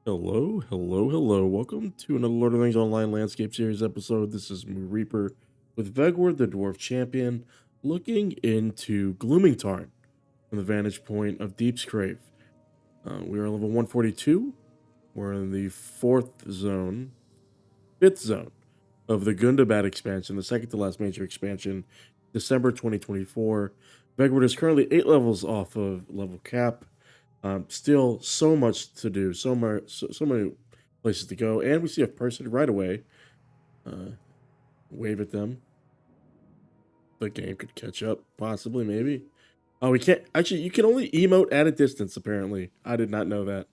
Hello, hello, hello. Welcome to another Lord of the Rings Online Landscape Series episode. This is Moo Reaper with Vegward, the Dwarf Champion, looking into Gloomingtarn from the vantage point of Deep's Crave. We are level 142. We're in the fifth zone of the Gundabad expansion, the second to last major expansion, December 2024. Vegward is currently 8 levels off of level cap. Still so much to do, so many places to go, and we see a person right away. Wave at them. The game could catch up, possibly, maybe. Oh, we can't actually. You can only emote at a distance. Apparently, I did not know that.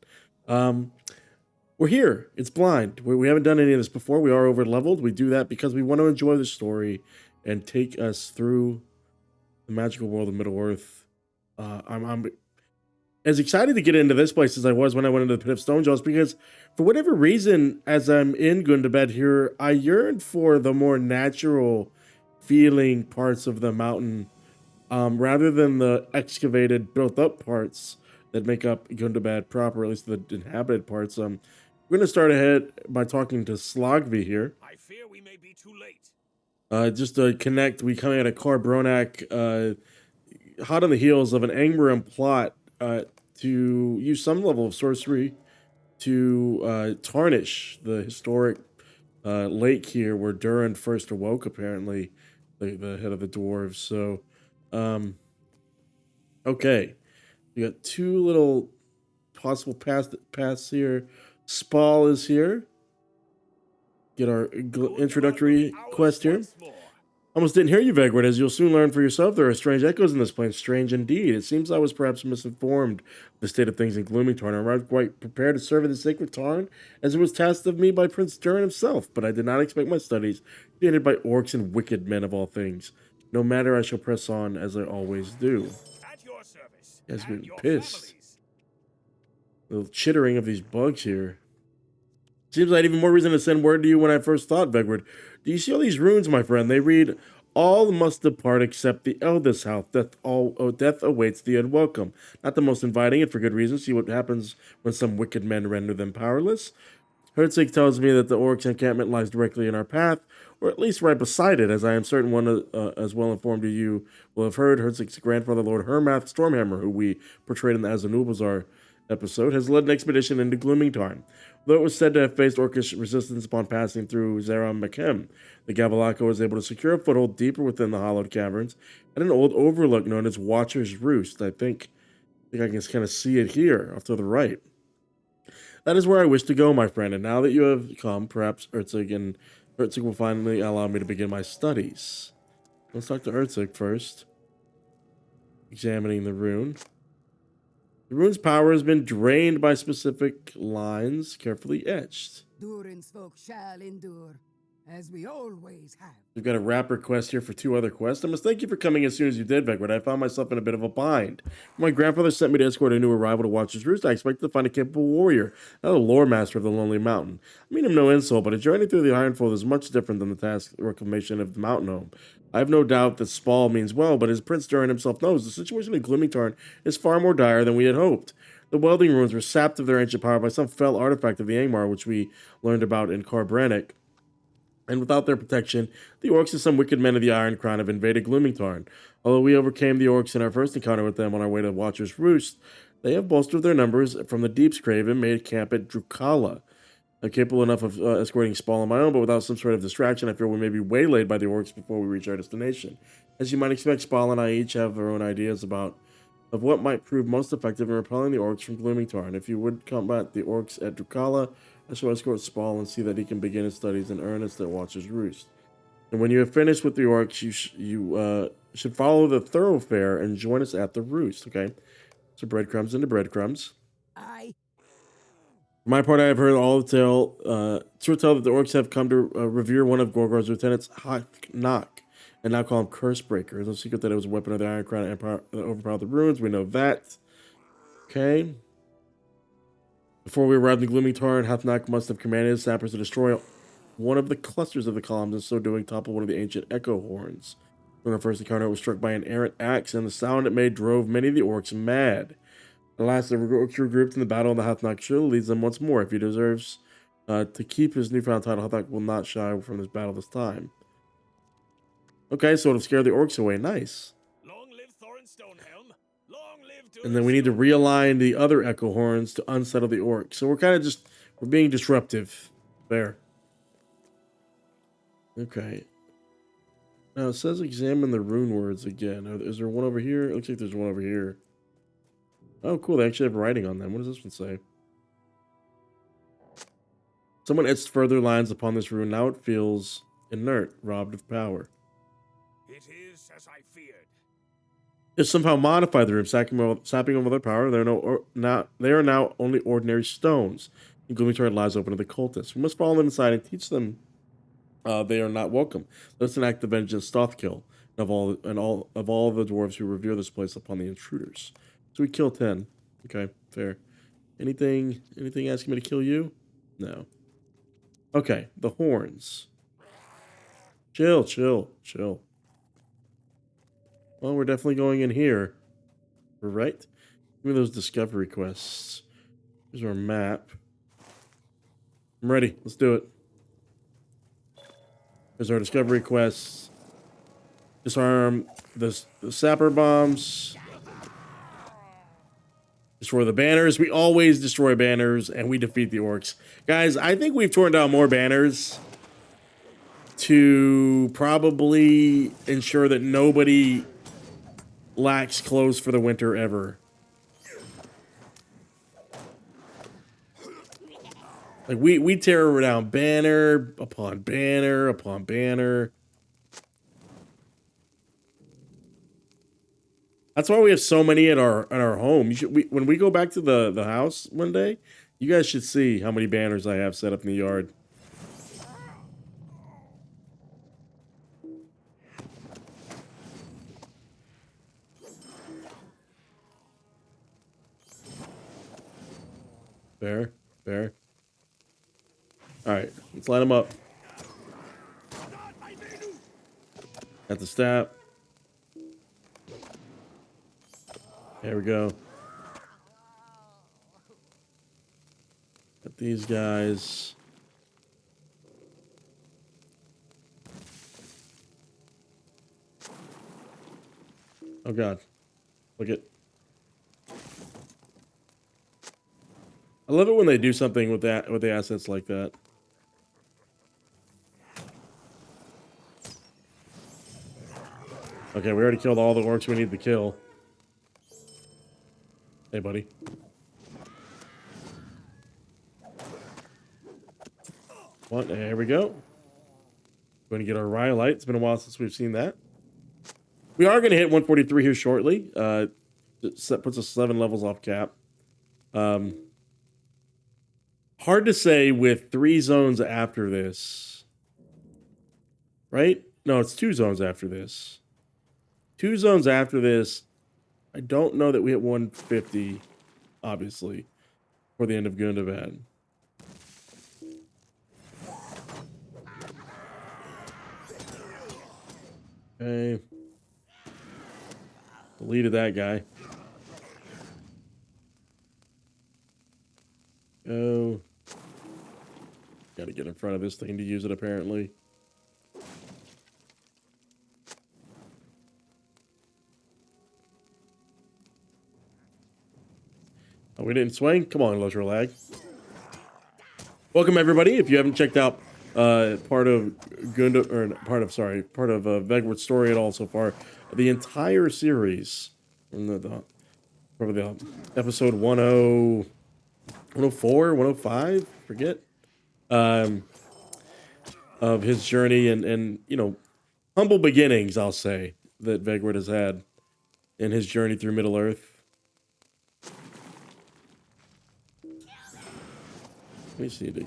We're here. It's blind. We haven't done any of this before. We are over leveled. We do that because we want to enjoy the story and take us through the magical world of Middle Earth. I'm as excited to get into this place as I was when I went into the Pit of Stonejaws, because for whatever reason, as I'm in Gundabad here, I yearned for the more natural feeling parts of the mountain, rather than the excavated, built-up parts that make up Gundabad proper, at least the inhabited parts. We're going to start ahead by talking to Slogvi here. I fear we may be too late. Just to connect, we coming out of Carbronak, hot on the heels of an Angmar plot to use some level of sorcery to tarnish the historic lake here where Durin first awoke, apparently, the head of the dwarves. So, okay. We got two little possible paths here. Spall is here. Get our introductory quest here. Almost didn't hear you, Vegward. As you'll soon learn for yourself, there are strange echoes in this place. Strange indeed. It seems I was perhaps misinformed of the state of things in Gloomingtarn. I arrived quite prepared to serve in the Sacred Tarn, as it was tasked of me by Prince Durin himself, but I did not expect my studies to be ended by orcs and wicked men of all things. No matter, I shall press on as I always do. At your service. Has been Your pissed. families. The chittering of these bugs here. Seems I had even more reason to send word to you when I first thought, Vegward. Do you see all these runes, my friend? They read, "All must depart except the Eldest House. Death awaits the unwelcome." Not the most inviting, and for good reason. See what happens when some wicked men render them powerless. Herzig tells me that the orcs' encampment lies directly in our path, or at least right beside it, as I am certain one as well informed as you will have heard. Herzig's grandfather, Lord Hermath Stormhammer, who we portrayed in the Azanubazar episode, has led an expedition into Gloomingtarn. Though it was said to have faced orcish resistance upon passing through Zaram Makem, the Gavalaka was able to secure a foothold deeper within the hollowed caverns at an old overlook known as Watchers Roost. I think I can kind of see it here off to the right. That is where I wish to go, my friend, and now that you have come, perhaps Herzig will finally allow me to begin my studies. Let's talk to Herzig first. Examining the rune. The rune's power has been drained by specific lines carefully etched. Durin's folk shall endure, as we always have. We've got a wrapper quest here for 2 other quests. I must thank you for coming as soon as you did, Vegward. I found myself in a bit of a bind. My grandfather sent me to escort a new arrival to Watchers Roost. I expected to find a capable warrior, not a lore master of the Lonely Mountain. I mean him no insult, but a journey through the Ironfold is much different than the task reclamation of the mountain home. I have no doubt that Spall means well, but as Prince Durin himself knows, the situation in Gloomingtarn is far more dire than we had hoped. The welding runes were sapped of their ancient power by some fell artifact of the Angmar, which we learned about in Carbronak. And without their protection, the orcs and some wicked men of the Iron Crown have invaded Gloomingtarn. Although we overcame the orcs in our first encounter with them on our way to Watchers Roost, they have bolstered their numbers from the Deep's Crave and made camp at Drukala. I'm capable enough of escorting Spall on my own, but without some sort of distraction, I fear we may be waylaid by the orcs before we reach our destination. As you might expect, Spall and I each have our own ideas of what might prove most effective in repelling the orcs from Gloomingtarn. If you would combat the orcs at Drukala, I shall escort Spall and see that he can begin his studies in earnest at Watchers Roost. And when you have finished with the orcs, you should follow the thoroughfare and join us at the roost, okay? So breadcrumbs into breadcrumbs. Aye. For my part, I have heard all the true tale that the orcs have come to revere one of Gorgar's lieutenants, Haknak, and now call him Cursebreaker. There's no secret that it was a weapon of the Iron Crown Empire that overpowered the runes. We know that. Okay. Before we arrived in Gloomingtarn, Haknak must have commanded his sappers to destroy one of the clusters of the columns, and so doing topple one of the ancient echo horns. When our first encounter, it was struck by an errant axe, and the sound it made drove many of the orcs mad. Alas, the crew grouped in the battle of the Hathnak Shield leads them once more. If he deserves to keep his newfound title, Hathnak will not shy from this battle this time. Okay, so it'll scare the orcs away. Nice. Long live Thorin Stonehelm. Long live And then we need to realign the other echo horns to unsettle the orcs. So we're kind of we're being disruptive there. Okay. Now it says examine the rune words again. Is there one over here? It looks like there's one over here. Oh, cool. They actually have writing on them. What does this one say? Someone etched further lines upon this rune. Now it feels inert, robbed of power. It is as I feared. If somehow modify the rune, sapping them of their power, they are now only ordinary stones. And Gloomingtarn lies open to the cultists. We must follow them inside and teach them they are not welcome. Let's enact the vengeance Stothkill of all the dwarves who revere this place upon the intruders. So we kill 10. Okay, fair. Anything asking me to kill you? No. Okay, the horns. Chill. Well, we're definitely going in here. We're right. Give me those discovery quests. Here's our map. I'm ready. Let's do it. There's our discovery quests. Disarm the sapper bombs. Destroy the banners. We always destroy banners, and we defeat the orcs. Guys, I think we've torn down more banners to probably ensure that nobody lacks clothes for the winter ever. Like, we tear down banner upon banner upon banner. That's why we have so many at our home. When we go back to the house one day, you guys should see how many banners I have set up in the yard. Fair. All right, let's light them up. At the stab. There we go. Got these guys. Oh God. Look at. I love it when they do something with the assets like that. Okay, we already killed all the orcs we need to kill. Hey, buddy. There we go. Going to get our Rhyolite. It's been a while since we've seen that. We are going to hit 143 here shortly. It puts us 7 levels off cap. Hard to say with 3 zones after this. Right? No, it's 2 zones after this. 2 zones after this. I don't know that we hit 150, obviously, for the end of Gundabad. Okay. Deleted that guy. Oh. Gotta get in front of this thing to use it, apparently. Oh, we didn't swing? Come on, LOTRO lag. Welcome, everybody. If you haven't checked out part of Vegward's story at all so far, the entire series, from probably the episode 104, 105, forget, of his journey and you know, humble beginnings, I'll say, that Vegward has had in his journey through Middle Earth. Let me see to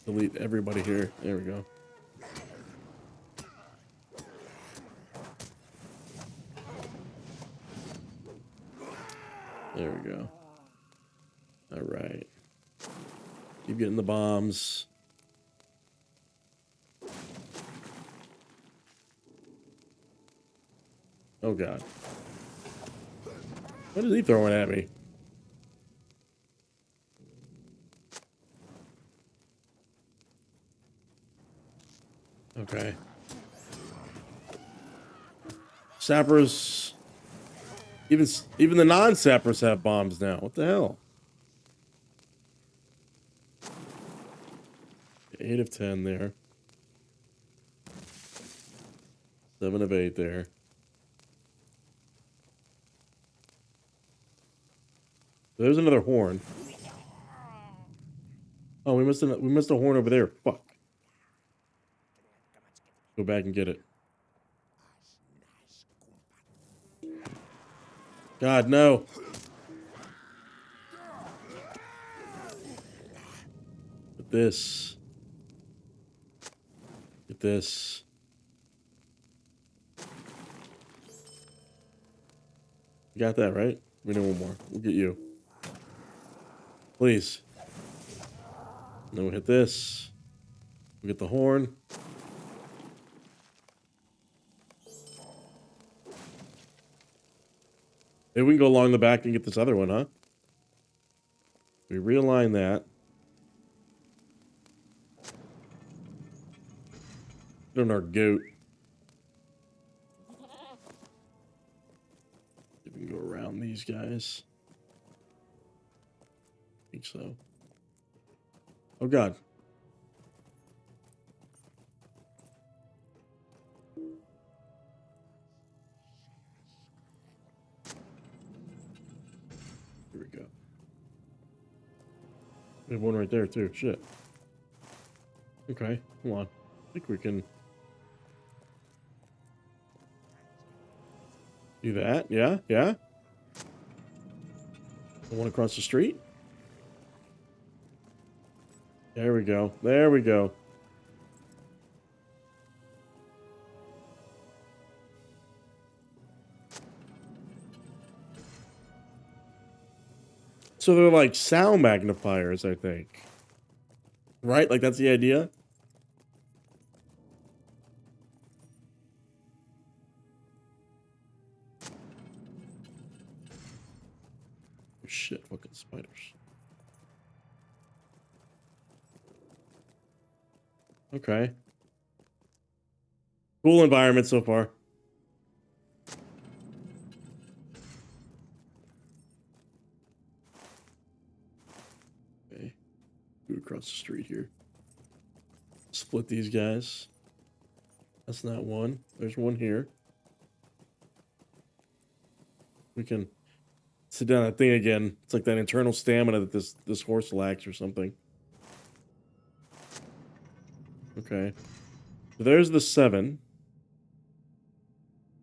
delete everybody here. There we go. There we go. All right. Keep getting the bombs. Oh God. What is he throwing at me? Okay. Sappers. Even the non-sappers have bombs now. What the hell? 8 of 10 there. 7 of 8 there. There's another horn. Oh, we missed a horn over there. Fuck. Go back and get it. God, no. Get this. Get this. You got that, right? We need one more. We'll get you. Please. Then we'll hit this. We'll get the horn. Maybe we can go along the back and get this other one, huh? We realign that. Put on our goat. We can go around these guys. I think so. Oh, God. Here we go. We have one right there, too. Shit. Okay, hold on. I think we can do that. Yeah, yeah. The one across the street. There we go. There we go. So they're like sound magnifiers, I think. Right? Like that's the idea? Oh, shit, fucking spiders. Okay. Cool environment so far. Okay. Go across the street here. Split these guys. That's not one. There's one here. We can sit down that thing again. It's like that internal stamina that this horse lacks or something. Okay. So there's the 7.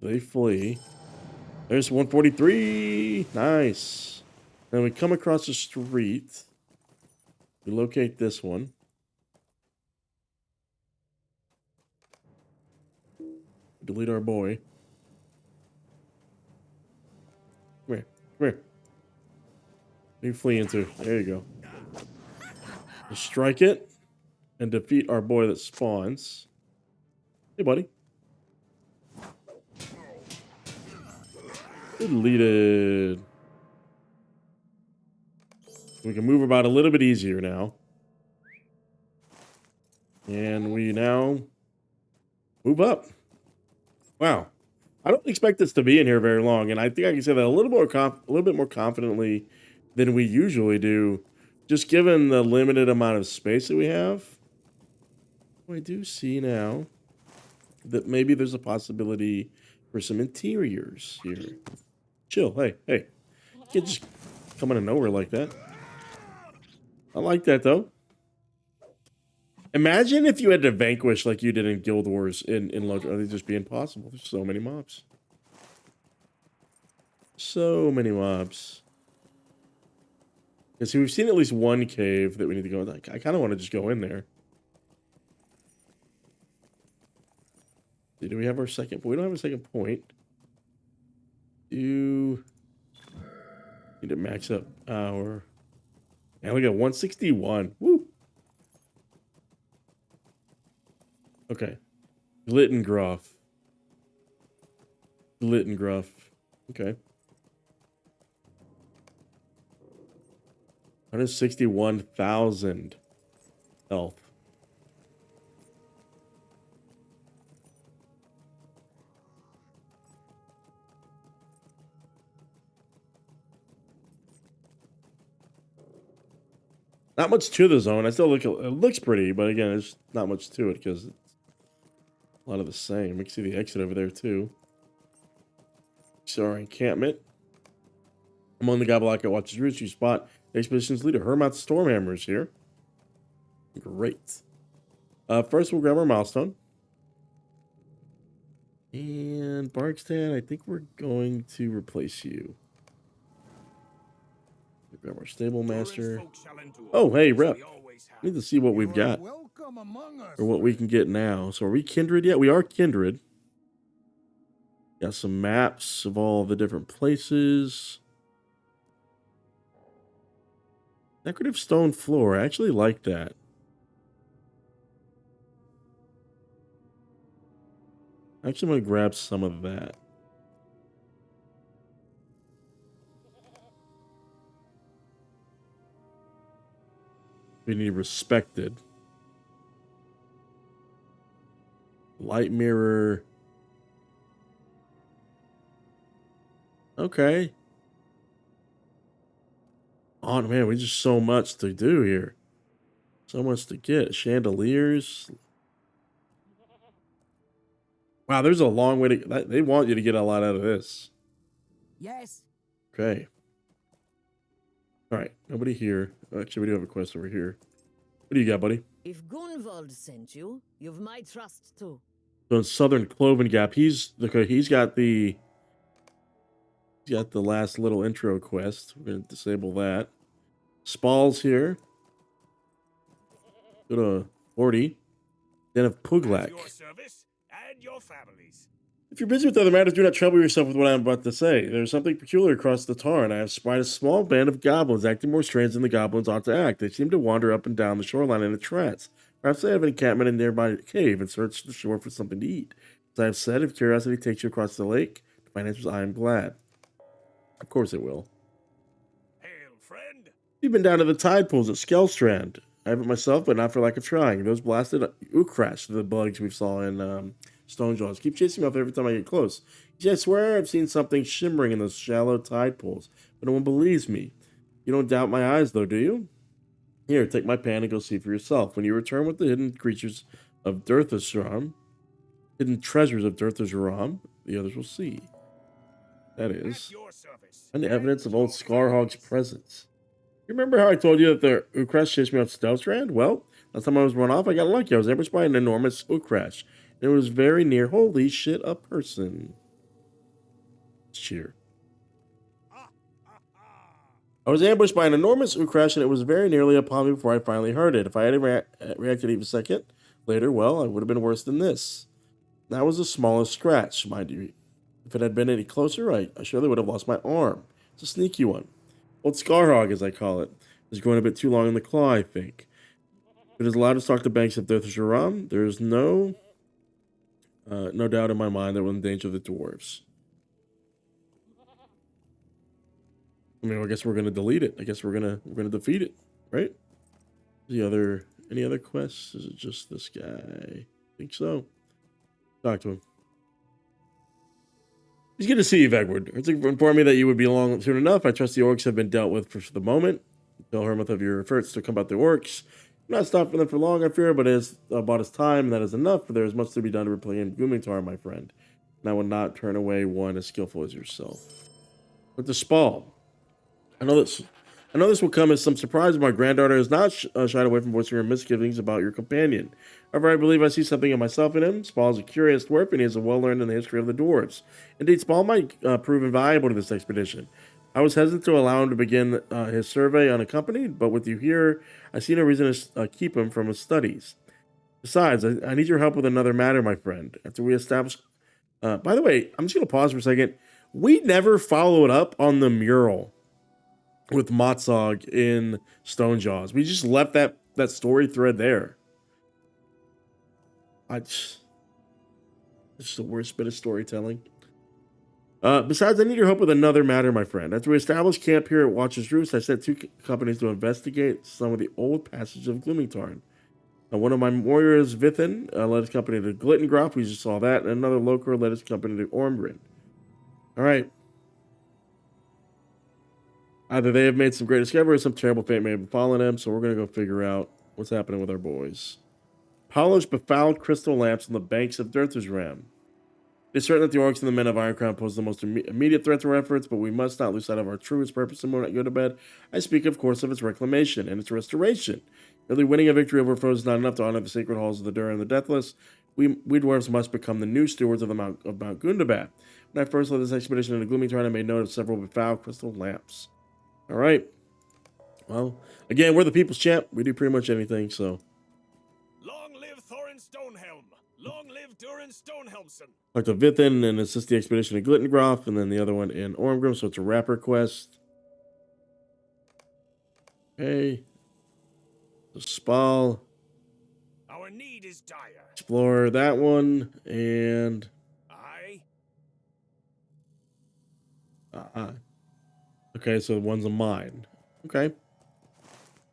They flee. There's 143. Nice. Then we come across the street. We locate this one. Delete our boy. Come here. Come here. What do you flee into? There you go. Just strike it and defeat our boy that spawns. Hey, buddy. Deleted. We can move about a little bit easier now. And we now move up. Wow. I don't expect this to be in here very long, and I think I can say that a little bit more confidently than we usually do, just given the limited amount of space that we have. I do see now that maybe there's a possibility for some interiors here. Chill. Hey, hey. You can't just come out of nowhere like that. I like that, though. Imagine if you had to vanquish like you did in Guild Wars in LOTRO. It'd just be impossible. There's so many mobs. So many mobs. Yeah, see, we've seen at least one cave that we need to go in. I kind of want to just go in there. Do we have our second point? We don't have a second point. You need to max up our... Yeah, we got 161. Woo! Okay. Glittengrof. Okay. 161,000 health. Not much to the zone. I still look. It looks pretty, but again, there's not much to it because it's a lot of the same. We can see the exit over there too. So our encampment. Among the Gobblak at Watchers Roost, you spot the expedition's leader, Hermot Stormhammer is here. Great. First, we'll grab our milestone. And Barkstan, I think we're going to replace you. We'll grab our stable master. Oh, hey, rep. Need to see what we've got. Or what we can get now. So are we kindred yet? We are kindred. Got some maps of all the different places. Decorative stone floor. I actually like that. Actually, I'm going to grab some of that. We need respected. Light mirror. Okay. Oh, man, we just so much to do here. So much to get. Chandeliers. Wow, there's a long way to... They want you to get a lot out of this. Yes. Okay. All right, nobody here. Actually, we do have a quest over here. What do you got, buddy? If Gunvald sent you, you've my trust too. So in Southern Cloven Gap, he's got the last little intro quest. We're gonna disable that. Spall's here. Go to 40. Den of Pughlak. Your service and your families. If you're busy with other matters, do not trouble yourself with what I'm about to say. There's something peculiar across the Tarn. I have spied a small band of goblins acting more strange than the goblins ought to act. They seem to wander up and down the shoreline in a trance. Perhaps they have an encampment in a nearby cave and search the shore for something to eat. As I have said, if curiosity takes you across the lake to find answers, I am glad. Of course it will. Hail, friend. You've been down to the tide pools at Skelstrand. I haven't myself, but not for lack of trying. Those blasted Ukrash, the bugs we saw in Stonejaws, keep chasing me off every time I get close. I swear I've seen something shimmering in those shallow tide pools, but no one believes me. You don't doubt my eyes, though, do you? Here, take my pan and go see for yourself. When you return with the hidden treasures of Durthazaram, the others will see. That is, and the evidence of old Scarhog's presence. You remember how I told you that the Ukrash chased me off Stelstrand? Well, last time I was run off, I got lucky. I was ambushed by an enormous Ukrash. It was very near. Holy shit, a person. Cheer. I was ambushed by an enormous Ukrash, and it was very nearly upon me before I finally heard it. If I had reacted even a second later, well, I would have been worse than this. That was the smallest scratch, mind you. If it had been any closer, I surely would have lost my arm. It's a sneaky one. Old Scarhog, as I call it, is growing a bit too long in the claw, I think. If it is allowed to stalk the banks of Durthazaram, there is no doubt in my mind that it will endanger the dwarves. I mean, I guess we're gonna delete it. I guess we're gonna defeat it, right? Any other quests? Is it just this guy? I think so. Talk to him. It's good to see you, Vegward. It's informed me that you would be along soon enough. I trust the orcs have been dealt with for the moment. Tell Hermot of your efforts to combat the orcs. I'm not stopping them for long, I fear, but it has bought us time, and that is enough, for there is much to be done to reclaim Gloomingtarn, my friend. And I will not turn away one as skillful as yourself. But the Spall. I know this will come as some surprise. My granddaughter has not shied away from voicing her misgivings about your companion. However, I believe I see something of myself in him. Spall is a curious dwarf, and he is well learned in the history of the dwarves. Indeed, Spall might prove invaluable to this expedition. I was hesitant to allow him to begin his survey unaccompanied, but with you here, I see no reason to keep him from his studies. Besides, I need your help with another matter, my friend. After we establish... by the way, I'm just going to pause for a second. We never followed up on the mural with Motsog in Stonejaws. We just left that story thread there. It's the worst bit of storytelling. Besides, I need your help with another matter, my friend. After we established camp here at Watchers Roost, I sent 2 companies to investigate some of the old passages of Gloomingtarn. One of my warriors, Vithin, led his company to Glittengrof. We just saw that. And another LOTRO led his company to Ormgren. All right. Either they have made some great discovery or some terrible fate may have befallen them, so we're going to go figure out what's happening with our boys. Polished, befouled crystal lamps on the banks of Durtha's Ram. It is certain that the orcs and the men of Ironcrown pose the most immediate threat to our efforts, but we must not lose sight of our truest purpose in Gundabad. I speak, of course, of its reclamation and its restoration. Merely winning a victory over foes is not enough to honor the sacred halls of the Dur and the Deathless. We dwarves must become the new stewards of Mount Gundabad. When I first led this expedition into Gloomingtarn, I made note of several befouled crystal lamps. All right. Well, again, we're the people's champ. We do pretty much anything, so. Long live Thorin Stonehelm! Long live Durin Stonehelmson! Talk to Vithin and assist the expedition in Glittengrof, and then the other one in Ormgren, so it's a wrapper quest. Okay. The Spal. Our need is dire. Explore that one, and... Aye. Okay, so one's a mine. Okay.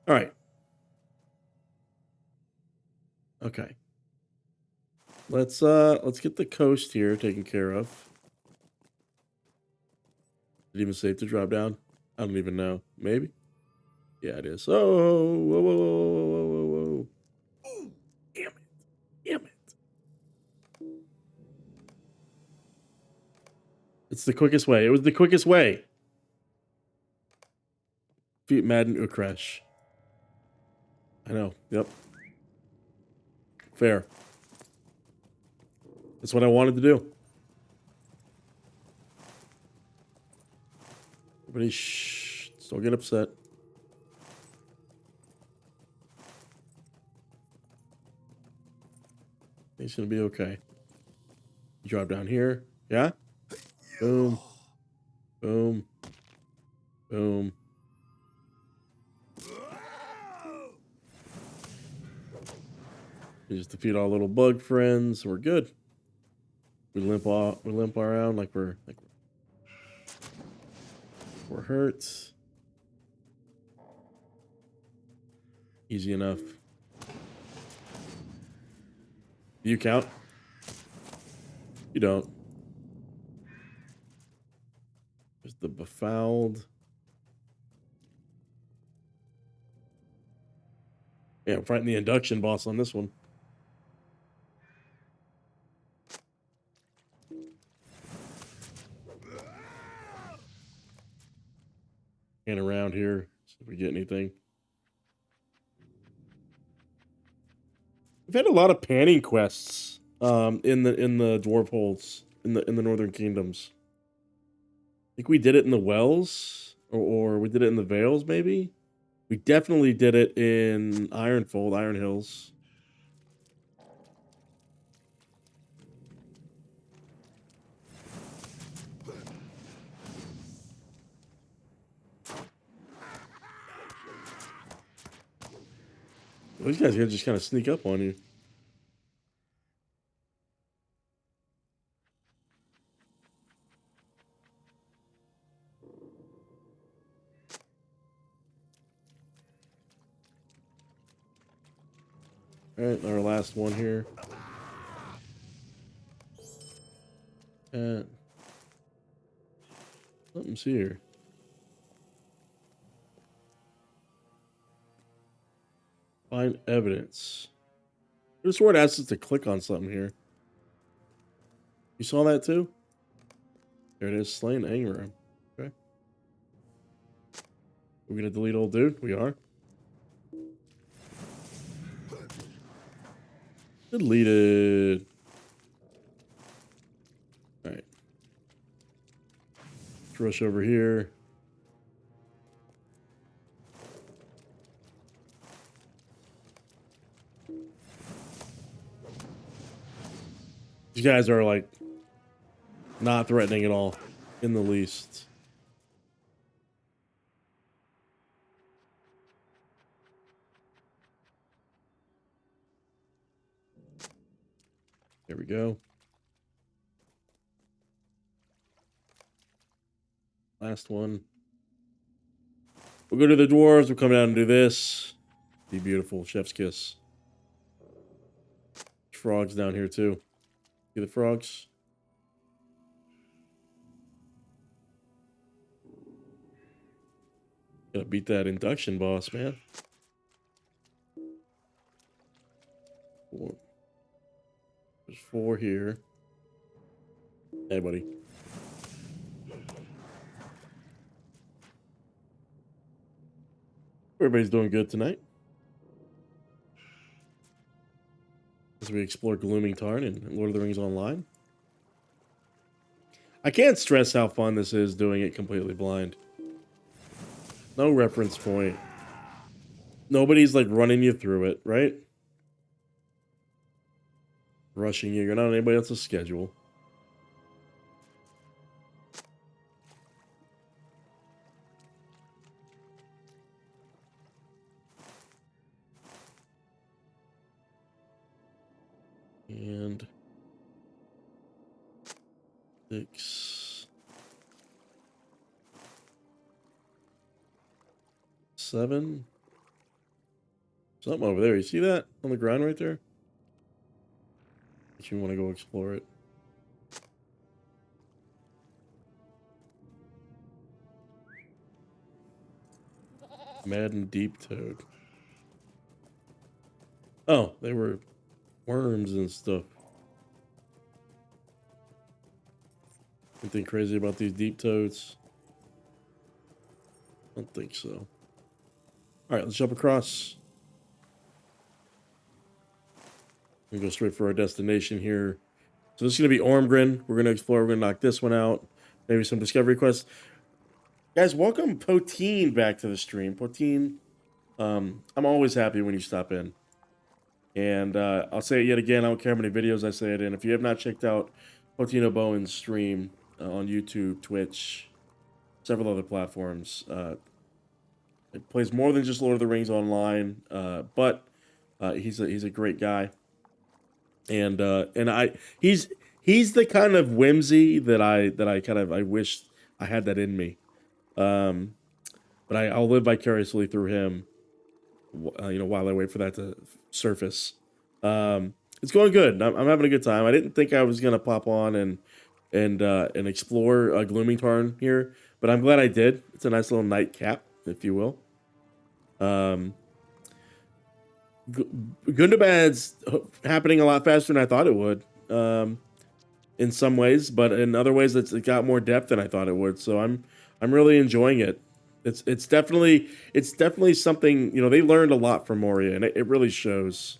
All right. Okay. Let's get the coast here taken care of. Is it even safe to drop down? I don't even know. Maybe. Yeah, it is. Oh, whoa, whoa, whoa, whoa, whoa, whoa. Ooh, Damn it. Damn it. It's the quickest way. It was the quickest way. Feet Madden Ukresh. I know. Yep. Fair. That's what I wanted to do. Everybody, shh. Don't get upset. It's gonna be okay. You drop down here. Yeah? Boom. Boom. Boom. We just defeat our little bug friends. We're good. We limp around like we're hurt. Easy enough. Do you count? You don't. There's the befouled. Yeah, I'm fighting the induction boss on this one. And around here, see if we get anything. We've had a lot of panning quests in the dwarf holds in the northern kingdoms. I think we did it in the wells, or we did it in the vales, maybe. We definitely did it in Ironfold, Iron Hills. These guys here just kind of sneak up on you. All right, our last one here. Something's here. Find evidence. This word asks us to click on something here. You saw that too? There it is, slain Angmar. Okay. We're gonna delete old dude? We are. Deleted. Alright. Let's rush over here. These guys are like not threatening at all in the least. There we go. Last one. We'll go to the dwarves. We'll come down and do this. Be beautiful. Chef's kiss. Frogs down here too. See the frogs? Gotta beat that induction boss, man. There's 4 here. Hey, buddy. Everybody's doing good tonight. As we explore Gloomingtarn and Lord of the Rings Online. I can't stress how fun this is doing it completely blind. No reference point. Nobody's like running you through it, right? Rushing you. You're not on anybody else's schedule. And 6, 7. Something over there. You see that on the ground right there? If you want to go explore it. Mad and Deep Toad. Oh, they were worms and stuff. Anything crazy about these deep toads? I don't think so. Alright, let's jump across. We go straight for our destination here. So this is going to be Ormgren. We're going to explore. We're going to knock this one out. Maybe some discovery quests. Guys, welcome Poteen back to the stream. Poteen, I'm always happy when you stop in. And I'll say it yet again. I don't care how many videos I say it in. If you have not checked out Poteen Bowen's stream on YouTube, Twitch, several other platforms, it plays more than just Lord of the Rings Online, but he's a great guy. And he's the kind of whimsy that I wish I had that in me. But I'll live vicariously through him, while I wait for that to surface. It's going good. I'm having a good time. I didn't think I was gonna pop on and explore Gloomingtarn here, but I'm glad I did. It's a nice little nightcap, if you will. Gundabad's happening a lot faster than I thought it would. In some ways, but in other ways, it got more depth than I thought it would. So I'm really enjoying it. It's definitely something, they learned a lot from Moria, and it really shows.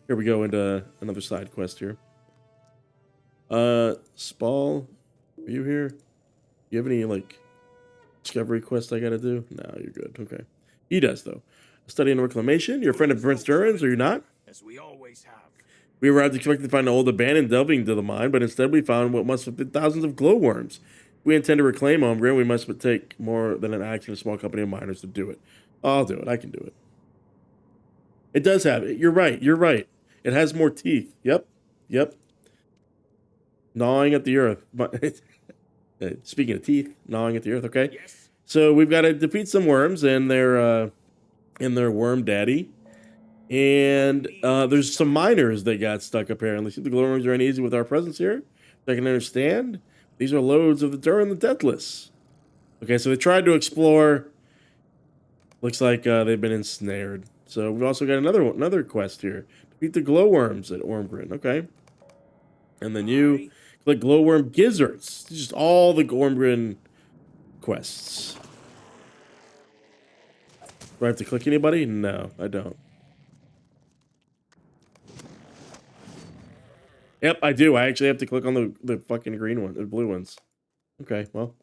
Here we go into another side quest here. Spall, are you here? You have any discovery quest I gotta do? No, you're good. Okay. He does though. Studying reclamation. You're a friend of Prince Durin's, are you not? As we always have. We arrived expecting to find an old abandoned delving to the mine, but instead we found what must have been thousands of glowworms. If we intend to reclaim Ormgren, we must take more than an axe and a small company of miners to do it. I'll do it. I can do it. It does have it. You're right. It has more teeth. Yep. Gnawing at the earth. Speaking of teeth, gnawing at the earth. Okay. Yes. So we've got to defeat some worms and their worm daddy. And there's some miners that got stuck apparently. See, the glowworms are uneasy with our presence here. I can understand. These are loads of the Durin the Deathless. Okay, so they tried to explore. Looks like they've been ensnared. So we've also got another quest here. Defeat the glowworms at Ormgren. Okay. And then you click glowworm gizzards. Just all the Ormgren quests. Do I have to click anybody? No, I don't. Yep, I do. I actually have to click on the fucking green one, the blue ones. Okay, well.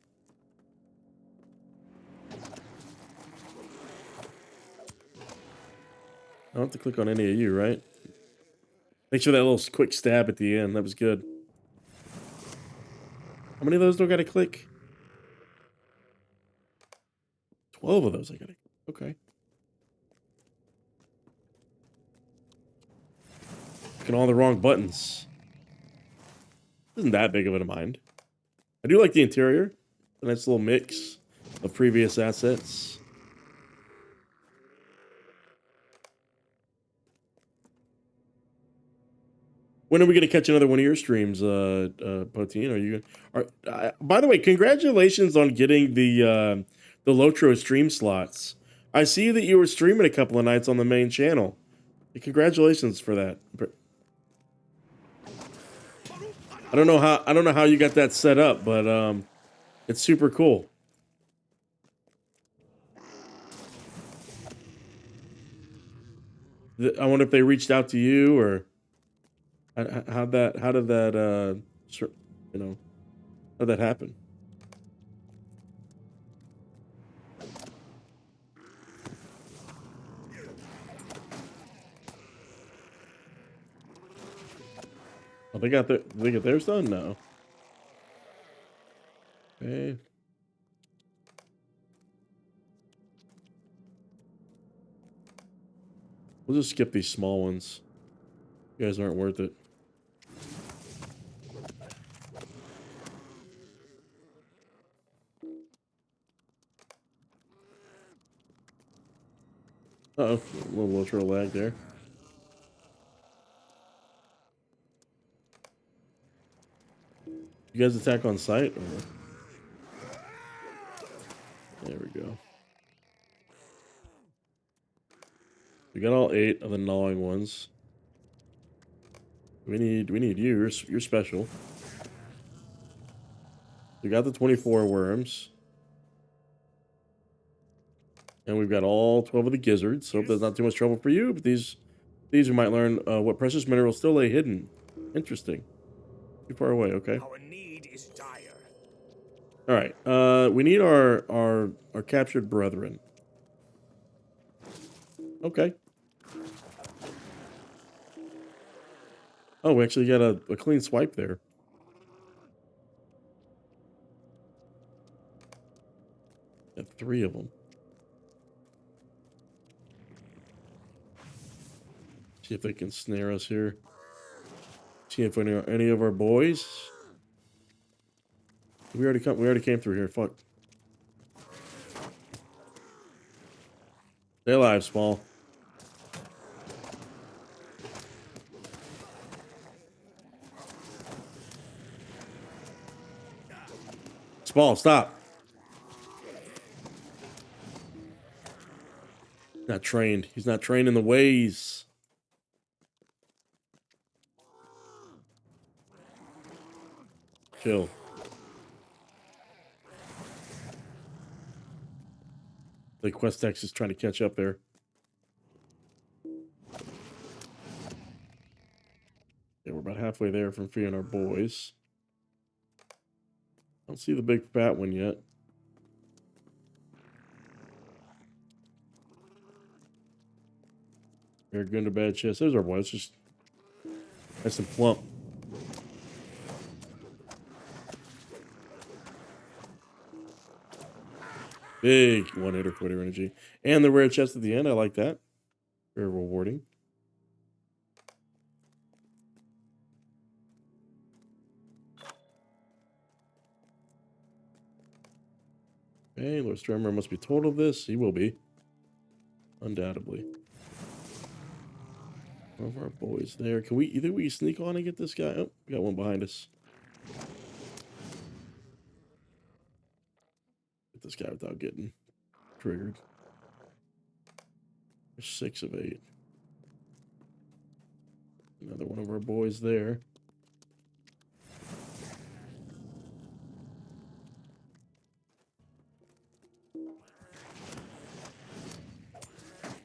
I don't have to click on any of you, right? Make sure that little quick stab at the end. That was good. How many of those do I gotta click? 12 of those I gotta. Okay. Clicking all the wrong buttons. Isn't that big of a mind. I do like the interior. A nice little mix of previous assets. When are we going to catch another one of your streams, Poteen? Are you? By the way, congratulations on getting the the LOTRO stream slots. I see that you were streaming a couple of nights on the main channel. Congratulations for that. I don't know how you got that set up, but it's super cool. I wonder if they reached out to you, or how did that how'd that happen? Oh, they got theirs done now. Okay. We'll just skip these small ones. You guys aren't worth it. Uh-oh, a little LOTRO lag there. You guys attack on sight? Or... There we go. We got all 8 of the gnawing ones. We need you. You're special. We got the 24 worms. And we've got all 12 of the gizzards. So hope that's not too much trouble for you. But these we might learn what precious minerals still lay hidden. Interesting. Too far away, okay. Our need is dire. All right. We need our captured brethren. Okay. Oh, we actually got a clean swipe there. Got 3 of them. See if they can snare us here. See if any of our boys. We already came through here. Fuck. Stay alive, small. Small, stop. Not trained. He's not trained in the ways. Chill. The quest text is trying to catch up there. Yeah, we're about halfway there from freeing our boys. I don't see the big fat one yet. We're Gundabad chest. There's our boys. Just nice and plump. Big one-hitter quitter energy. And the rare chest at the end. I like that. Very rewarding. Okay, Lord Strummer must be told of this. He will be. Undoubtedly. One of our boys there. Can we sneak on and get this guy? Oh, we got one behind us. Get this guy without getting triggered. There's 6 of 8. Another one of our boys there.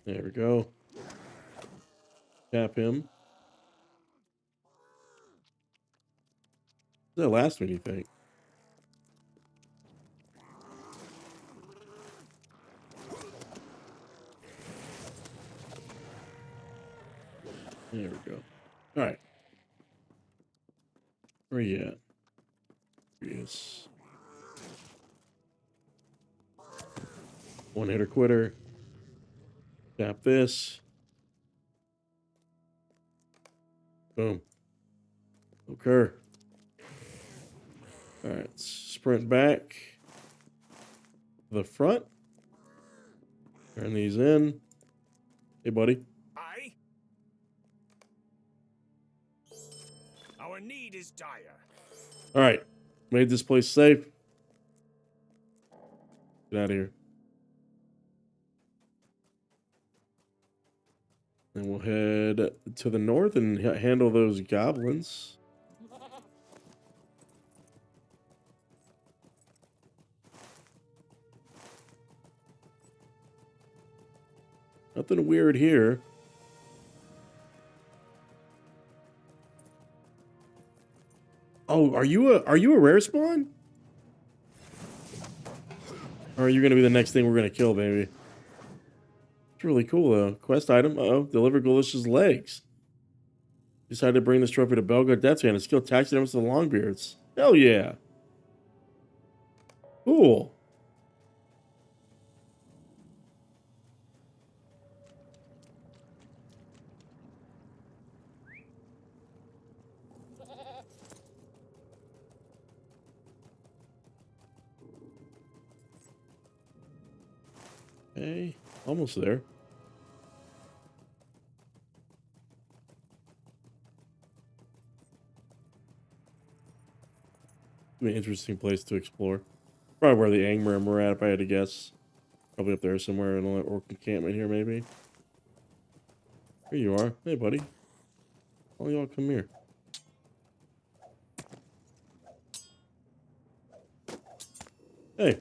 There we go. Tap him. What's that last one, you think? There we go. All right. Where are you at? Here he is. One-hitter quitter. Tap this. Boom. Okay. All right. Sprint back to the front. Turn these in. Hey, buddy. Aye. Our need is dire. All right. Made this place safe. Get out of here. And we'll head to the north and handle those goblins. Nothing weird here. Oh, are you a rare spawn? Or are you gonna be the next thing we're gonna kill, baby? It's really cool though. Quest item. Uh-oh. Deliver Galicia's legs. Decided to bring this trophy to Belga Death's Hand and skill taxidermists to the Longbeards. Hell yeah. Cool. Hey, almost there. Be an interesting place to explore. Probably where the Angmar were at, if I had to guess. Probably up there somewhere in an orc encampment here, maybe. Here you are. Hey, buddy. All y'all come here. Hey.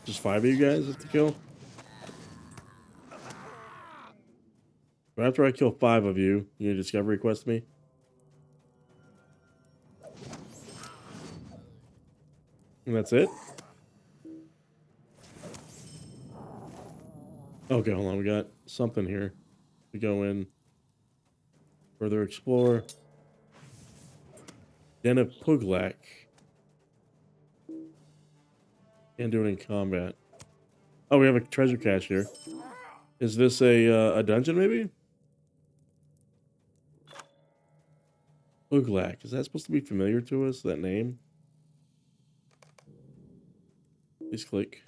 Just 5 of you guys have to kill? But after I kill 5 of you, you discovery quest me? And that's it? Okay, hold on. We got something here. We go in. Further explore. Den of Pughlak. Can't do it in combat. Oh, we have a treasure cache here. Is this a dungeon, maybe? Pughlak. Is that supposed to be familiar to us, that name? Please click.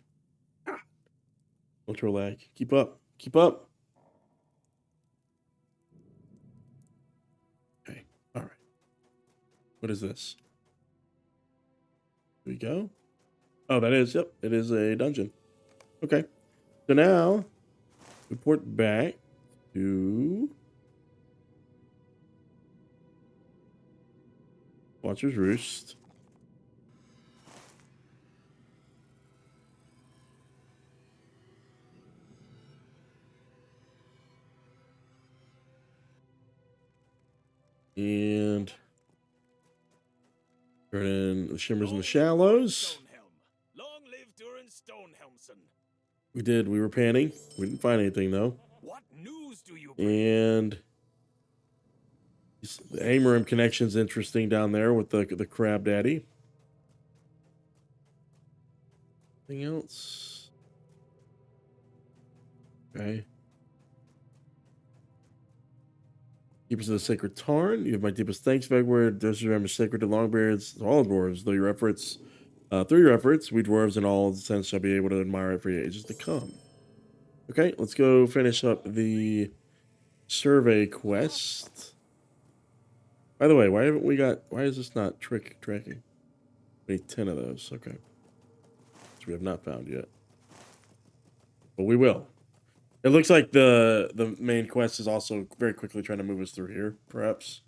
LOTRO lag. Keep up. Keep up. Okay. All right. What is this? Here we go. Oh, that is. Yep. It is a dungeon. Okay. So now, report back to Watchers Roost. And turn in the shimmers and the shallows. Long live Durin Stonehelmson. We did. We were panning. We didn't find anything though. What news do you bring? And the Angmar connection's interesting down there with the crab daddy. Anything else? Okay. Keepers of the Sacred Tarn. You have my deepest thanks, Vegward. Those who remember sacred to Longbeards, all dwarves, through your efforts, we dwarves and all descents shall be able to admire it for ages to come. Okay, let's go finish up the survey quest. By the way, why is this not tracking? We need 10 of those. Okay. Which we have not found yet. But we will. It looks like the main quest is also very quickly trying to move us through here, perhaps.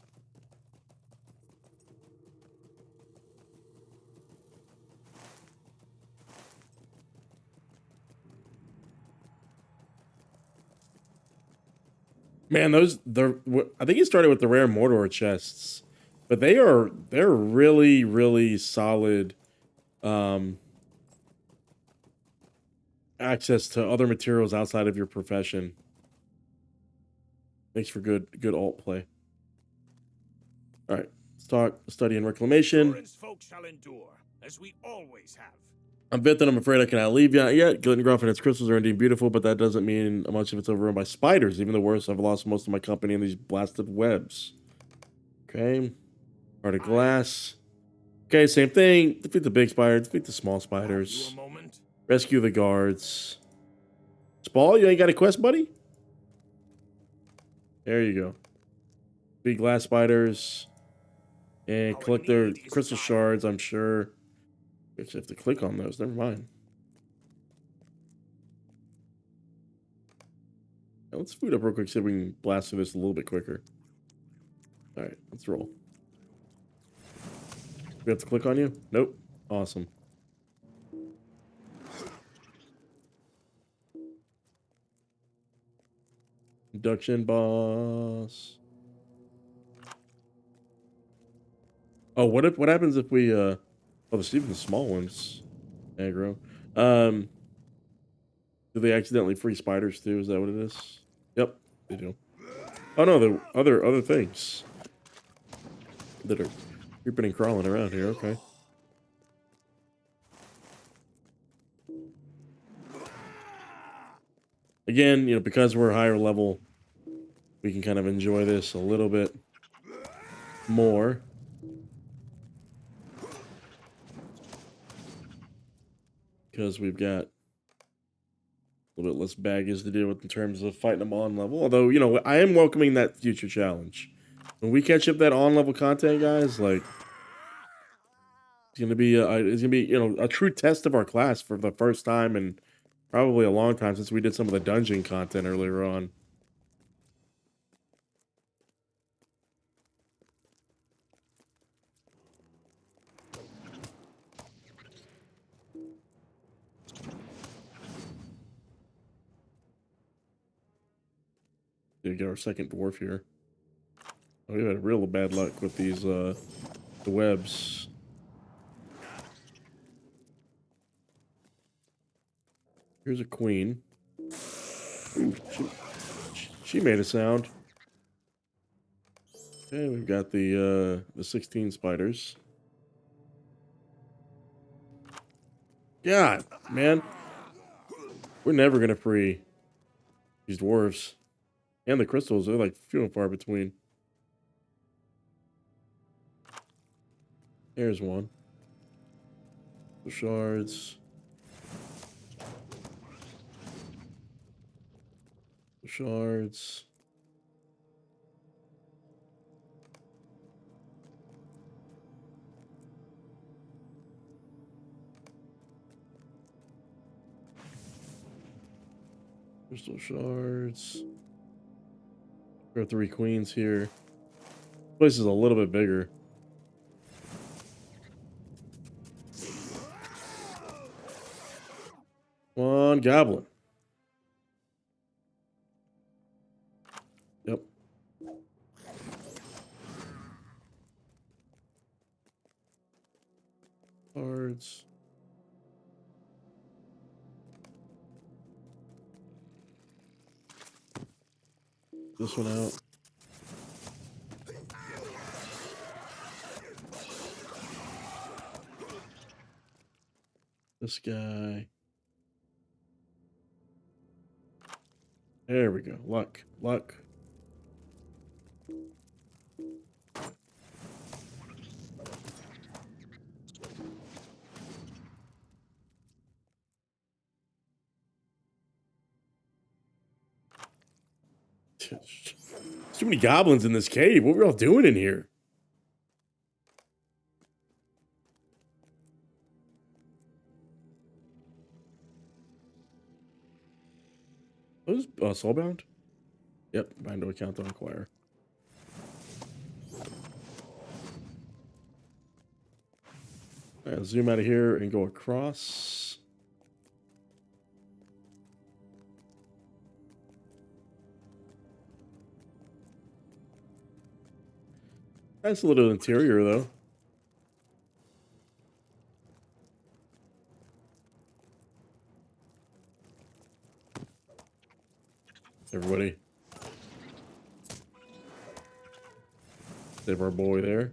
Man, I think it started with the rare Mordor chests, but they're really, really solid access to other materials outside of your profession. Makes for good alt play. All right, let's talk study and reclamation. Durin's folk shall endure, as we always have. I'm bit that I'm afraid I cannot leave yet. Glittengrof and its crystals are indeed beautiful, but that doesn't mean much of it's overrun by spiders. Even the worst, I've lost most of my company in these blasted webs. Okay. Heart of glass. Okay, same thing. Defeat the big spider. Defeat the small spiders. Rescue the guards. Spall, you ain't got a quest, buddy? There you go. Big glass spiders. And collect their crystal shards, I'm sure. Actually have to click on those. Never mind. let's food up real quick so we can blast through this a little bit quicker. All right, let's roll. We have to click on you? Nope. Awesome. Induction boss. Oh, what happens if we oh, there's even the small ones aggro. Do they accidentally free spiders too? Is that what it is? Yep, they do. Oh no, the other things that are creeping and crawling around here. Okay. Again, you know, because we're higher level, we can kind of enjoy this a little bit more. Because we've got a little bit less baggage to deal with in terms of fighting them on level. Although, you know, I am welcoming that future challenge. When we catch up that on level content, guys, like it's gonna be you know, a true test of our class for the first time in probably a long time since we did some of the dungeon content earlier on. Did get our second dwarf here. Oh, we had real bad luck with these the webs. Here's a queen. Ooh, she made a sound. Okay, we've got the 16 spiders. God, man. We're never gonna free these dwarves. And the crystals, they're like few and far between. There's one. The shards. The shards. Crystal shards. There are 3 queens here. This place is a little bit bigger. Come on, goblin. Yep. Cards. This one out. This guy. There we go. Luck. Luck. Too many goblins in this cave. What were y'all doing in here? Those soulbound? Yep, bind to account to acquire. All right, zoom out of here and go across. Nice little interior, though. Everybody. Save our boy there.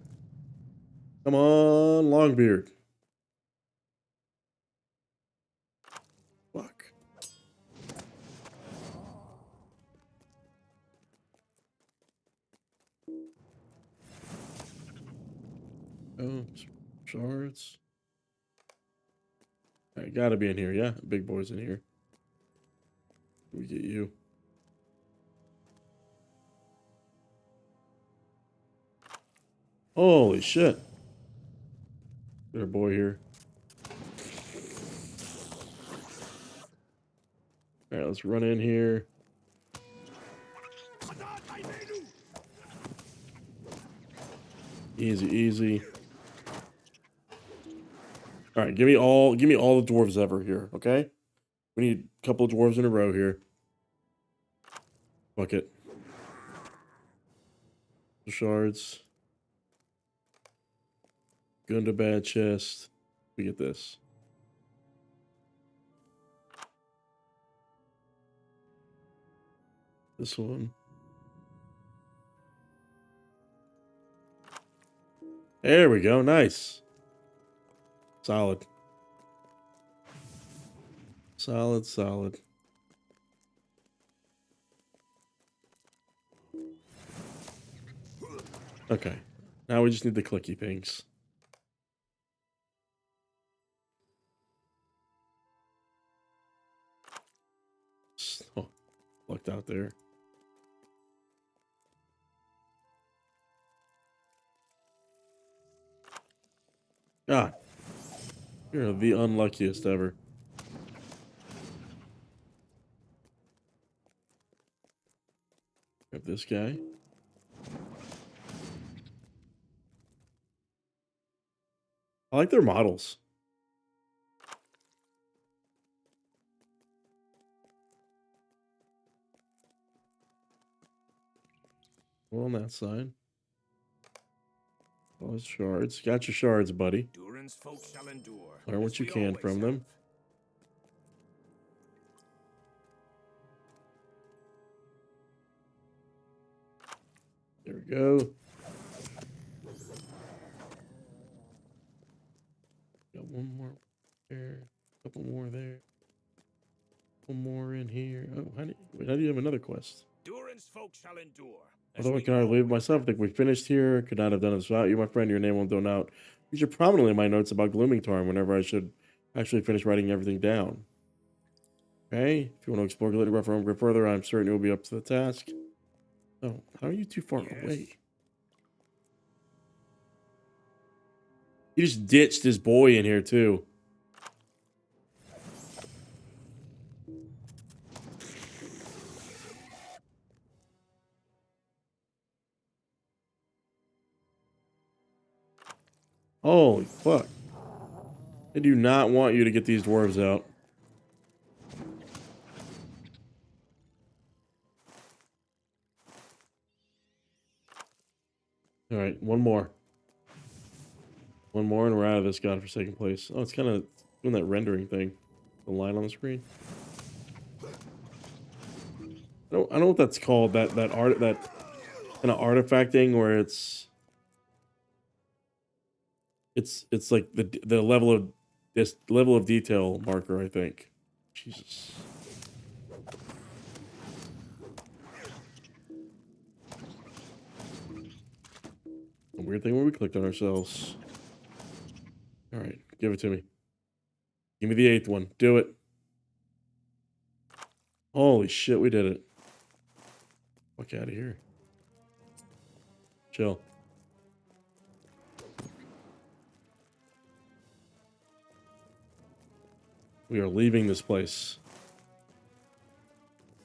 Come on, Longbeard. Fuck. Oh, shards. I gotta be in here, yeah. Big boy's in here. We get you. Holy shit. Get our boy here. Alright, let's run in here. Easy, easy. All right, give me all the dwarves ever here, okay? We need a couple of dwarves in a row here. Bucket. Shards. Gundabad chest. We get this. This one. There we go. Nice. Solid. Solid, solid. Okay. Now we just need the clicky things. Oh, lucked out there. God. You're the unluckiest ever. Grab this guy. I like their models. Well, on that side. All those shards. Got your shards, buddy. Durin's folk shall endure. Learn what as you we can always from have. them. There we go. Got one more there. A couple more there. One more in here. Oh, how do you have another quest? Durin's folk shall endure. as Although I we cannot believe it always myself, I think we finished here. Could not have done this without you, my friend. Your name won't go out. Feature prominently in my notes about Gloomingtarn whenever I should actually finish writing everything down. Okay? If you want to explore Glittengrof and Ormgren further, I'm certain you'll be up to the task. Oh, how are you too far Yes. away? He just ditched his boy in here, too. Holy fuck. I do not want you to get these dwarves out. Alright, one more. One more and we're out of this godforsaken place. Oh, it's kind of doing that rendering thing. The line on the screen. I don't know what that's called. That kind of artifacting where it's like the level of this level of detail marker, I think. Jesus. A weird thing when we clicked on ourselves. All right, give it to me. Give me the 8th one. Do it. Holy shit, we did it. Fuck out of here. Chill. We are leaving this place.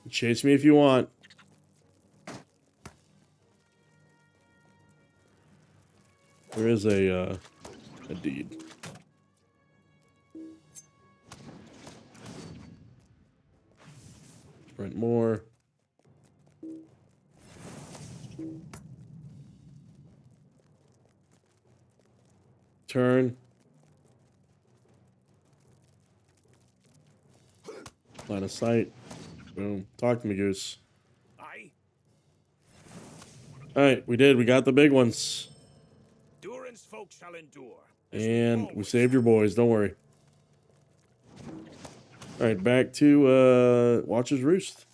Chase me if you want. There is a deed. Rent more. Turn. Line of sight. Boom. Talk to me, Goose. Aye. Alright, we did. We got the big ones. Durin's folk shall endure. as we And we always saved your have. boys. Don't worry. Alright, back to Watchers Roost.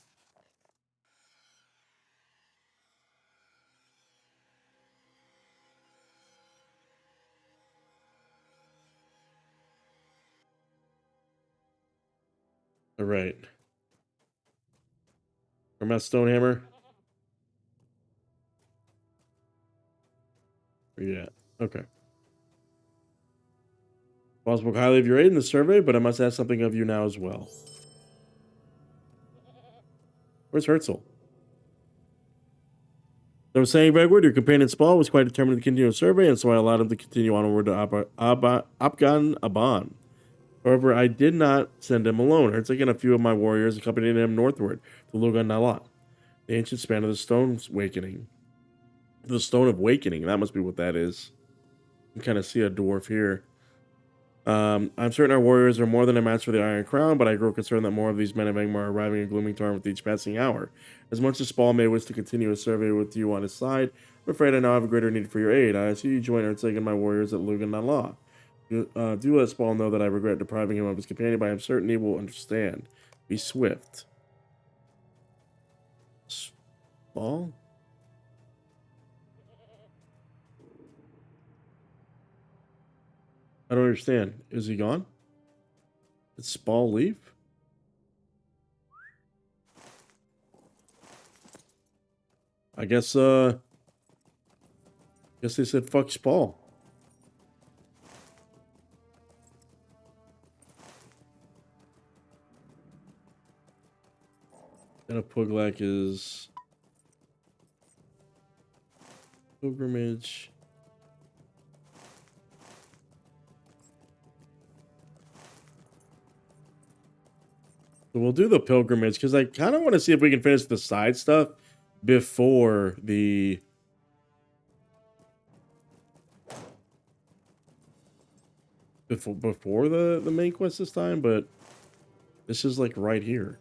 Alright. Our Stonehammer. Where you at? Okay. Boss spoke highly of your aid in the survey, but I must ask something of you now as well. Where's Herzl? I was saying, Vegward, your companion Spall was quite determined to continue a survey, and so I allowed him to continue onward to Abkân'aban. However, I did not send him alone. Herzig and a few of my warriors accompanied him northward to Lochan Dúv, the ancient span of the Stone's Awakening. The Stone of Awakening, that must be what that is. You can kind of see a dwarf here. I'm certain our warriors are more than a match for the Iron Crown, but I grow concerned that more of these men of Angmar are arriving in Gloomingtarn with each passing hour. As much as Spall may wish to continue a survey with you on his side, I'm afraid I now have a greater need for your aid. I see you join Herzig and my warriors at Lochan Dúv. Do let Spall know that I regret depriving him of his companion, but I am certain he will understand. Be swift. Spall? I don't understand. Is he gone? Did Spall leave? I guess they said fuck Spall. Den of Pughlak is pilgrimage. So we'll do the pilgrimage because I kind of want to see if we can finish the side stuff before the before the main quest this time, but this is like right here.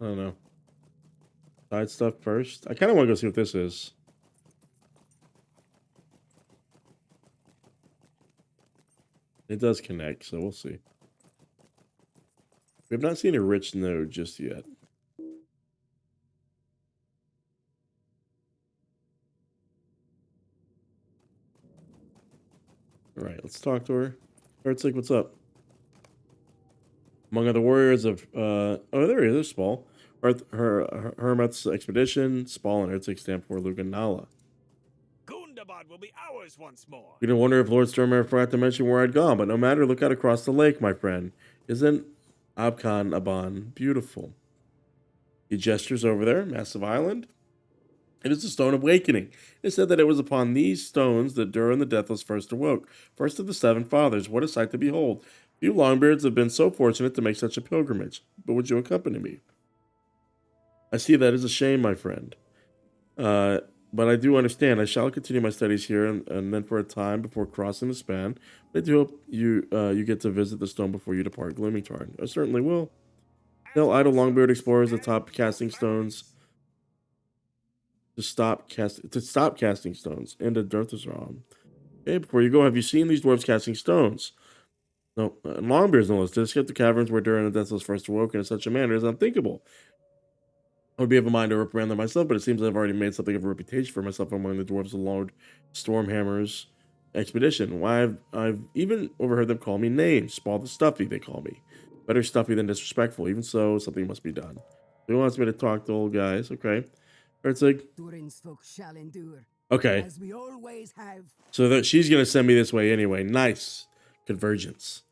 I don't know. Side stuff first. I kind of want to go see what this is. It does connect, so we'll see. We have not seen a rich node just yet. All right, let's talk to her. Herzig, what's up? Among other warriors of, oh, there he is, there's Spall. Her Hermit's expedition, Spall and Herzig stand for Lochan Dúv. Gundabad will be ours once more. You didn't wonder if Lord Stormare forgot to mention where I'd gone, but no matter, look out across the lake, my friend. Isn't Abkân'aban beautiful? He gestures over there, massive island. It is the Stone of Awakening. It said that it was upon these stones that Durin the Deathless first awoke. First of the seven fathers, what a sight to behold. Few Longbeards have been so fortunate to make such a pilgrimage. But would you accompany me? I see that is a shame, my friend. But I do understand. I shall continue my studies here and then for a time before crossing the span. But I do hope you get to visit the stone before you depart Gloomingtarn. I certainly will. Tell idle Longbeard explorers atop casting stones to stop casting stones and to Durthazram. Okay, before you go, have you seen these dwarves casting stones? No, Longbeards no less. To escape the caverns where Durin the Deathless first awoken in such a manner is unthinkable. I would be of a mind to reprimand them myself, but it seems I've already made something of a reputation for myself among the dwarves of Lord Stormhammer's expedition. Why, I've even overheard them call me names. Spall the Stuffy, they call me. Better stuffy than disrespectful. Even so, something must be done. He wants me to talk to old guys. Okay. Herzig. Durin's folk shall endure. Okay. As we always have. So that she's going to send me this way anyway. Nice. Convergence.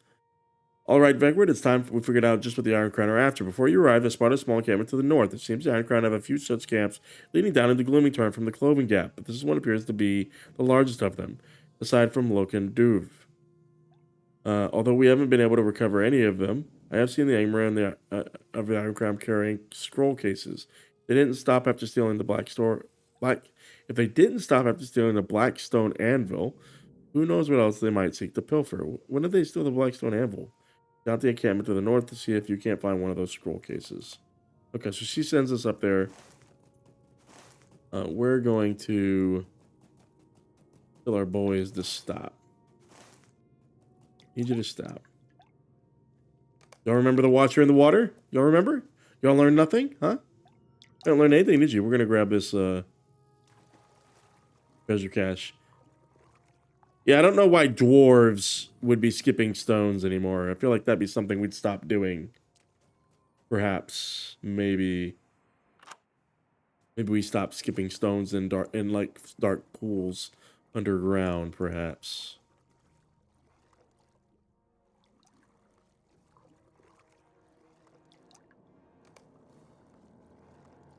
All right, Vegward, it's time we figured out just what the Iron Crown are after. Before you arrived, I spotted a small encampment to the north. It seems the Iron Crown have a few such camps leading down into Gloomingtarn from the Cloven Gap, but this one appears to be the largest of them, aside from Lochan Dúv. Although we haven't been able to recover any of them, I have seen the Angmar and of the Iron Crown carrying scroll cases. They didn't stop after stealing the If they didn't stop after stealing the Blackstone Anvil, who knows what else they might seek to pilfer? When did they steal the Blackstone Anvil? Got the encampment to the north to see if you can't find one of those scroll cases. Okay, so she sends us up there. We're going to tell our boys to stop. Need you to stop. Y'all remember the Watcher in the water? Y'all remember? Y'all learned nothing? Huh? Don't learn anything, did you? We're gonna grab this treasure cache. Yeah, I don't know why dwarves would be skipping stones anymore. I feel like that'd be something we'd stop doing. Perhaps, maybe we stop skipping stones in dark pools underground. Perhaps.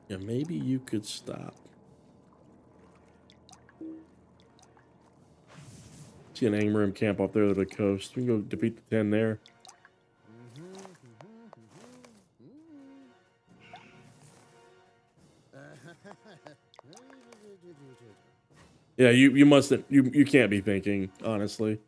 Yeah, maybe you could stop. See an Angmar camp off there at the coast. We can go defeat the 10 there. Yeah, you mustn't. You can't be thinking, honestly.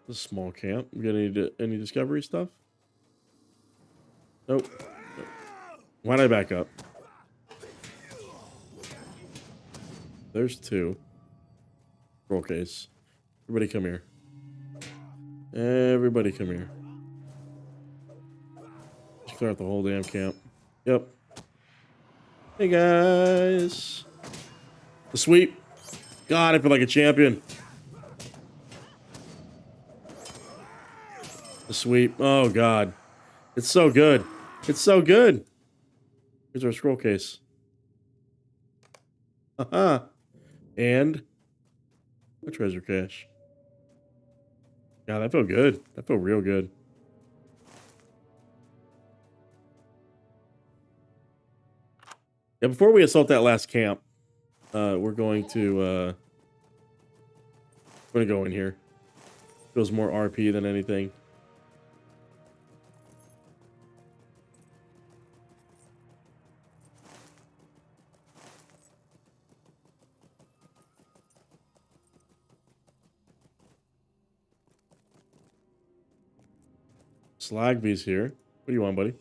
A small camp. You got any discovery stuff? Nope. Why'd I back up? There's 2. Roll case. Everybody come here. Everybody come here. Just clear out the whole damn camp. Yep. Hey guys. The sweep. God, I feel like a champion. The sweep. Oh god. It's so good. It's so good. Here's our scroll case. Haha. And a treasure cache. God, that felt good. That felt real good. Yeah, before we assault that last camp, we're going to go in here. Feels more RP than anything. Slagby's here. What do you want, buddy?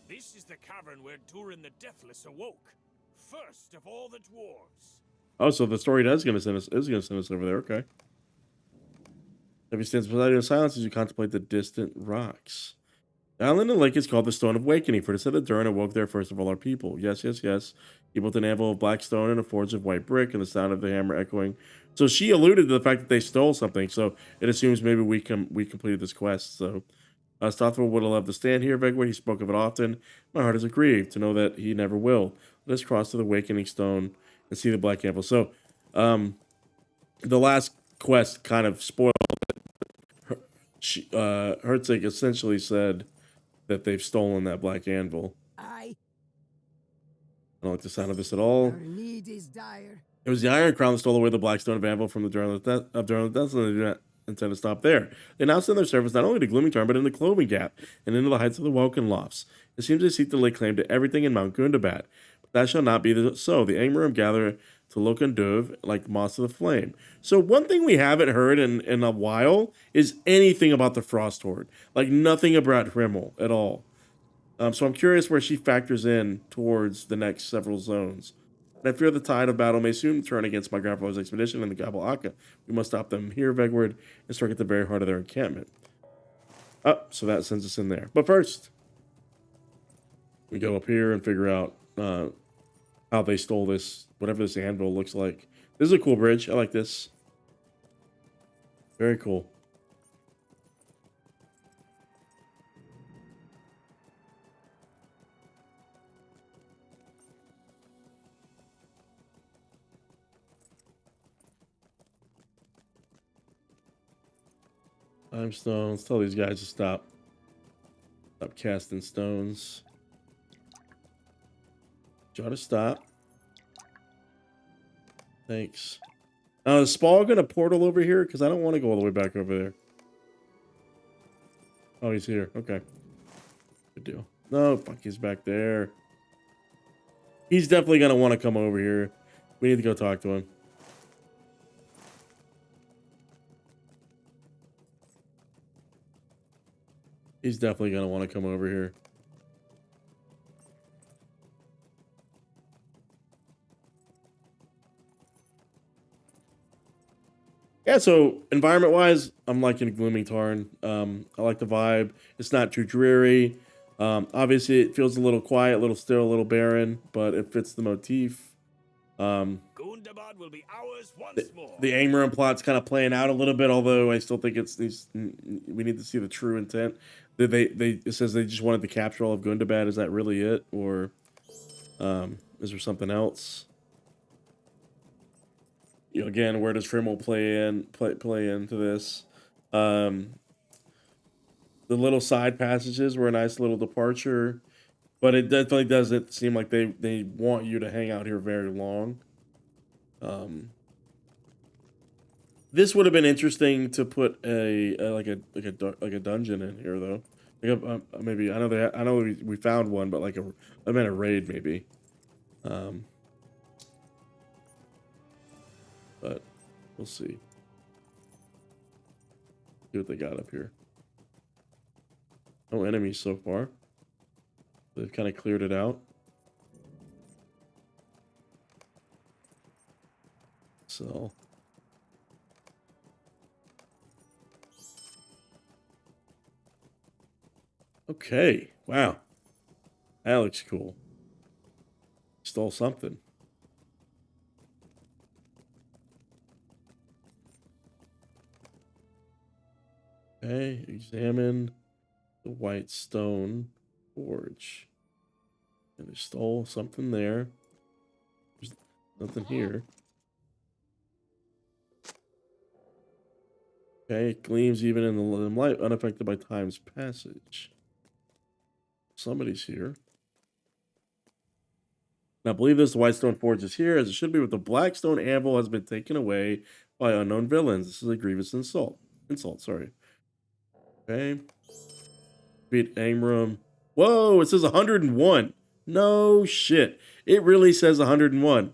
This is the cavern where Durin the Deathless awoke. First of all the dwarves. Oh, so the story is gonna send us over there. Okay. If he stands beside you in silence as you contemplate the distant rocks. The island and lake is called the Stone of Awakening, for it is said that Durin awoke there first of all our people. Yes, yes, yes. He built an anvil of black stone and a forge of white brick, and the sound of the hammer echoing. So she alluded to the fact that they stole something. So it assumes maybe we completed this quest. So Stothwell would have loved to stand here, Vegward. He spoke of it often. My heart is aggrieved to know that he never will. Let us cross to the Awakening Stone and see the black anvil. So, the last quest kind of spoiled it. Herzig essentially said that they've stolen that black anvil. I. I don't like the sound of this at all. Our need is dire. It was the Iron Crown that stole away the black stone of anvil from the Durin of Death, and they do not intend to stop there. They now send their service not only to Gloomingtarn, but into Cloven Gap and into the heights of the Welkin Lofts. It seems they seek to lay claim to everything in Mount Gundabad. But that shall not be so. The Angmar gather to Lochan Dúv like moths to the flame. So one thing we haven't heard in a while is anything about the Frost Horde. Like nothing about Hrimmel at all. So I'm curious where she factors in towards the next several zones. And I fear the tide of battle may soon turn against my grandfather's expedition and the Gabal Akka. We must stop them here, Vegward, and strike at the very heart of their encampment. Oh, so that sends us in there. But first, we go up here and figure out how they stole this, whatever this anvil looks like. This is a cool bridge. I like this. Very cool. Stones. Tell these guys to stop casting stones. Try to stop. Thanks. Is Spall gonna portal over here? Because I don't want to go all the way back over there. Oh, he's here. Okay. Good deal. No, fuck, he's back there. He's definitely gonna want to come over here. We need to go talk to him. He's definitely going to want to come over here. Yeah, so environment-wise, I'm liking Gloomingtarn. I like the vibe. It's not too dreary. Obviously, it feels a little quiet, a little still, a little barren, but it fits the motif. Gundabad will be ours once more. The Angmar plot's kind of playing out a little bit, although I still think we need to see the true intent. It says they just wanted to capture all of Gundabad. Is that really it, or is there something else? You know, again, where does Trim will play into this? The little side passages were a nice little departure, but it definitely doesn't seem like they want you to hang out here very long. This would have been interesting to put a dungeon in here though. Like maybe I know we found one, but like I meant a raid maybe. But we'll see. See what they got up here. No enemies so far. They've kind of cleared it out. So. Okay. Wow. That looks cool. Stole something. Okay. Examine the white stone forge. And they stole something there. There's nothing here. Okay. It gleams even in the light, unaffected by time's passage. Somebody's here. Now, I believe this white stone forge is here, as it should be, but the black stone anvil has been taken away by unknown villains. This is a grievous insult. Sorry. Okay. Beat Angmar. Whoa, it says 101. No shit. It really says 101.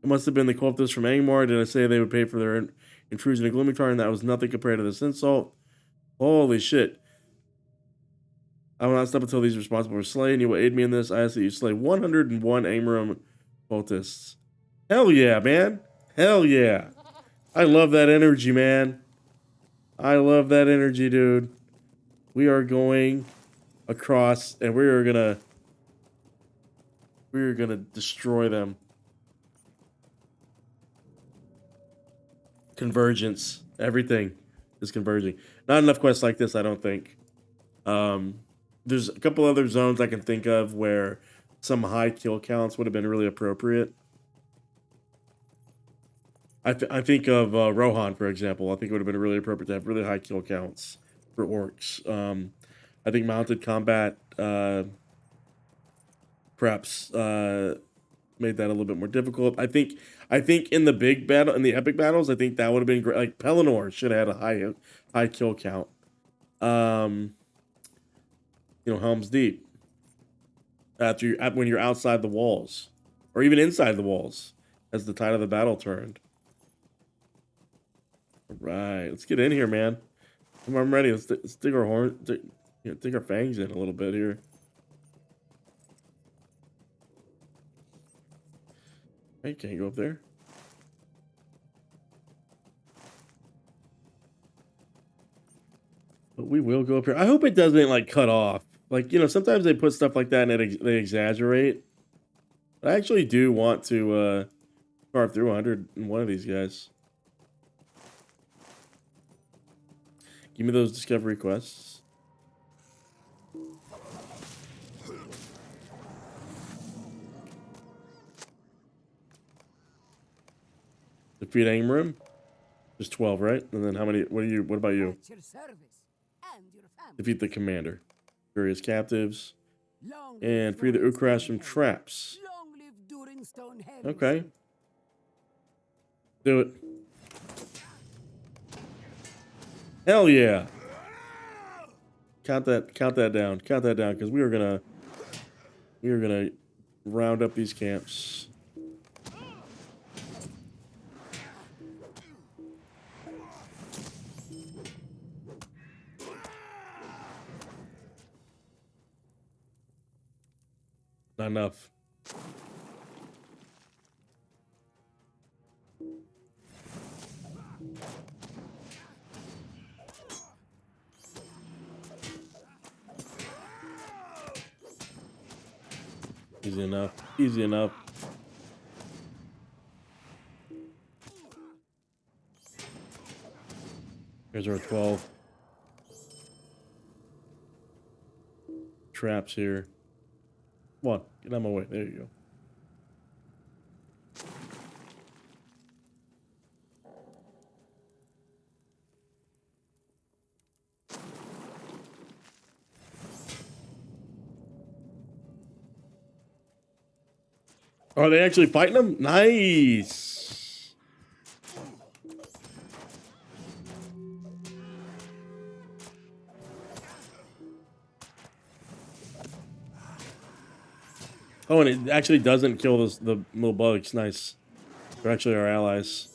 It must have been the cultists from Angmar. Did I say they would pay for their intrusion in Gloomingtarn? That was nothing compared to this insult. Holy shit. I will not stop until these responsible are slain. You will aid me in this. I ask that you slay 101 Angmar cultists. Hell yeah, man. Hell yeah. I love that energy, man. I love that energy, dude. We are going across and we're gonna destroy them. Convergence. Everything is converging. Not enough quests like this, I don't think. There's a couple other zones I can think of where some high kill counts would have been really appropriate. I think of Rohan, for example. I think it would have been really appropriate to have really high kill counts for orcs. I think mounted combat perhaps made that a little bit more difficult. I think in the big battle, in the epic battles, I think that would have been great. Like Pelennor should have had a high kill count. You know, Helm's Deep. When you're outside the walls, or even inside the walls, as the tide of the battle turned. All right, let's get in here, man. I'm ready. Let's dig our horn, dig our fangs in a little bit here. Hey, can't go up there. But we will go up here. I hope it doesn't like cut off. Like, you know, sometimes they put stuff like that and they exaggerate. But I actually do want to carve through 101 of these guys. Give me those discovery quests. Defeat Angmar. There's 12, right? And then how many? What about you? Defeat the commander. Various captives. And free the Ukras from traps. Okay. Do it. Hell yeah. Count that down. Count that down, because we are gonna round up these camps. Not enough. Easy enough. Easy enough. Here's our 12. Traps here. Come on, get out of my way. There you go. Are they actually fighting them? Nice. Oh, and it actually doesn't kill the little bugs. Nice. They're actually our allies.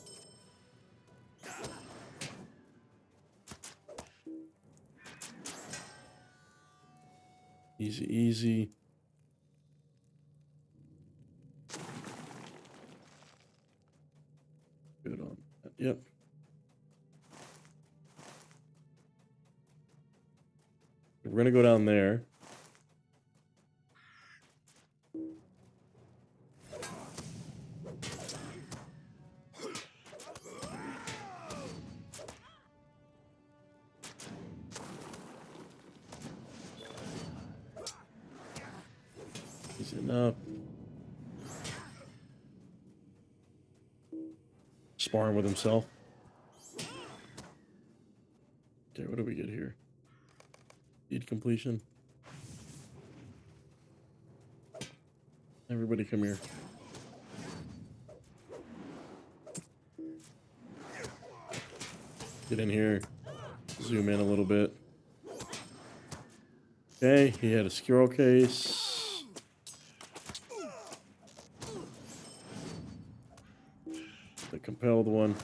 Easy, easy. Good on that. Yep. We're gonna go down there. Easy enough. Sparring with himself. Okay, what do we get here? Deed completion. Everybody come here. Get in here. Zoom in a little bit. Okay, he had a scroll case. The compelled one.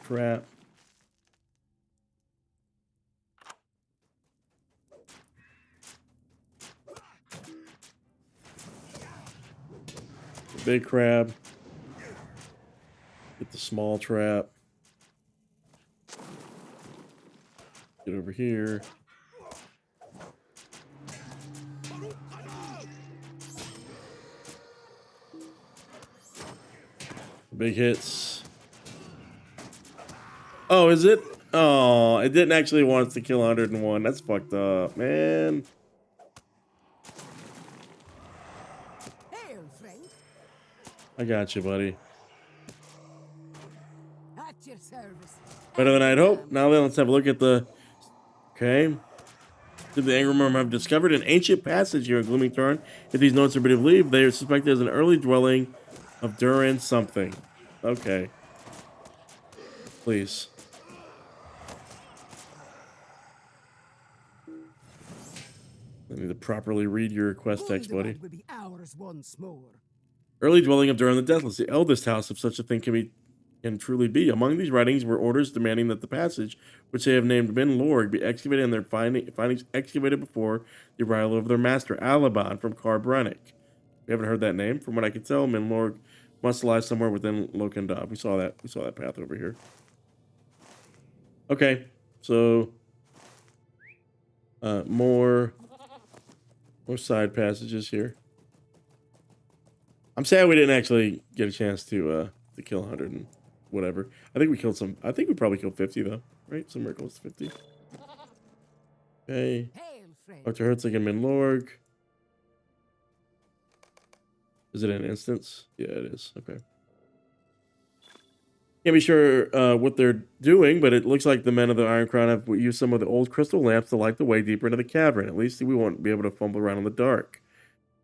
Trap. The big crab. Get the small trap. Get over here. Big hits. Oh, is it? Oh, it didn't actually want us to kill 101. That's fucked up, man. Hail, friend. I got you, buddy. At your service. Better than I'd hoped. Now then, let's have a look at the... Okay. Did the Angmar have discovered an ancient passage here in Gloomingtarn? If these notes are to be believed, they are suspected as an early dwelling of Durin something. Okay. Please. I need to properly read your quest text, buddy. Gundabad will be ours once more. Early dwelling of Durin the Deathless, the eldest house, if such a thing can truly be. Among these writings were orders demanding that the passage, which they have named Min Lorg, be excavated and their findings excavated before the arrival of their master, Alban from Carbrennic. We haven't heard that name. From what I can tell, Min Lorg must lie somewhere within Lochan Dúv. We saw that path over here. Okay, so more side passages here. I'm sad we didn't actually get a chance to kill 100 and whatever. I think we killed some. I think we probably killed 50 though, right? Somewhere close to 50. Okay. Hail, friend. Dr. Herzog and Min Lorg. Is it an instance? Yeah, it is. Okay. Can't be sure what they're doing, but it looks like the men of the Iron Crown have used some of the old crystal lamps to light the way deeper into the cavern. At least we won't be able to fumble around in the dark.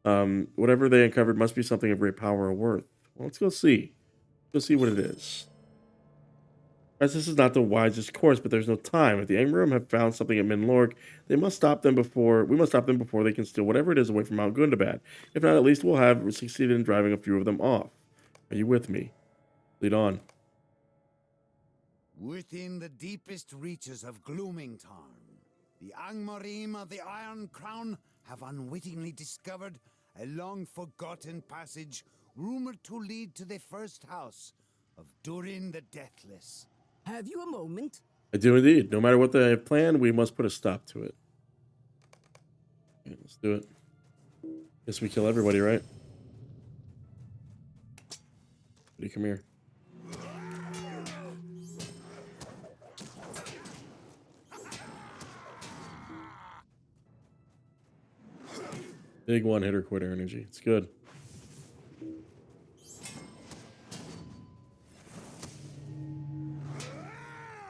Whatever they uncovered must be something of great power or worth. Well, let's go see. Let's see what it is. As this is not the wisest course, but there's no time. If the Angmar have found something at Min Lorg, we must stop them before they can steal whatever it is away from Mount Gundabad. If not, at least we'll have succeeded in driving a few of them off. Are you with me? Lead on. Within the deepest reaches of Gloomingtarn, the Angmar of the Iron Crown have unwittingly discovered a long-forgotten passage rumored to lead to the first house of Durin the Deathless. Have you a moment? I do indeed. No matter what they have planned, we must put a stop to it. Okay, let's do it. Guess we kill everybody, right? Buddy, come here. Big one-hitter quitter energy. It's good.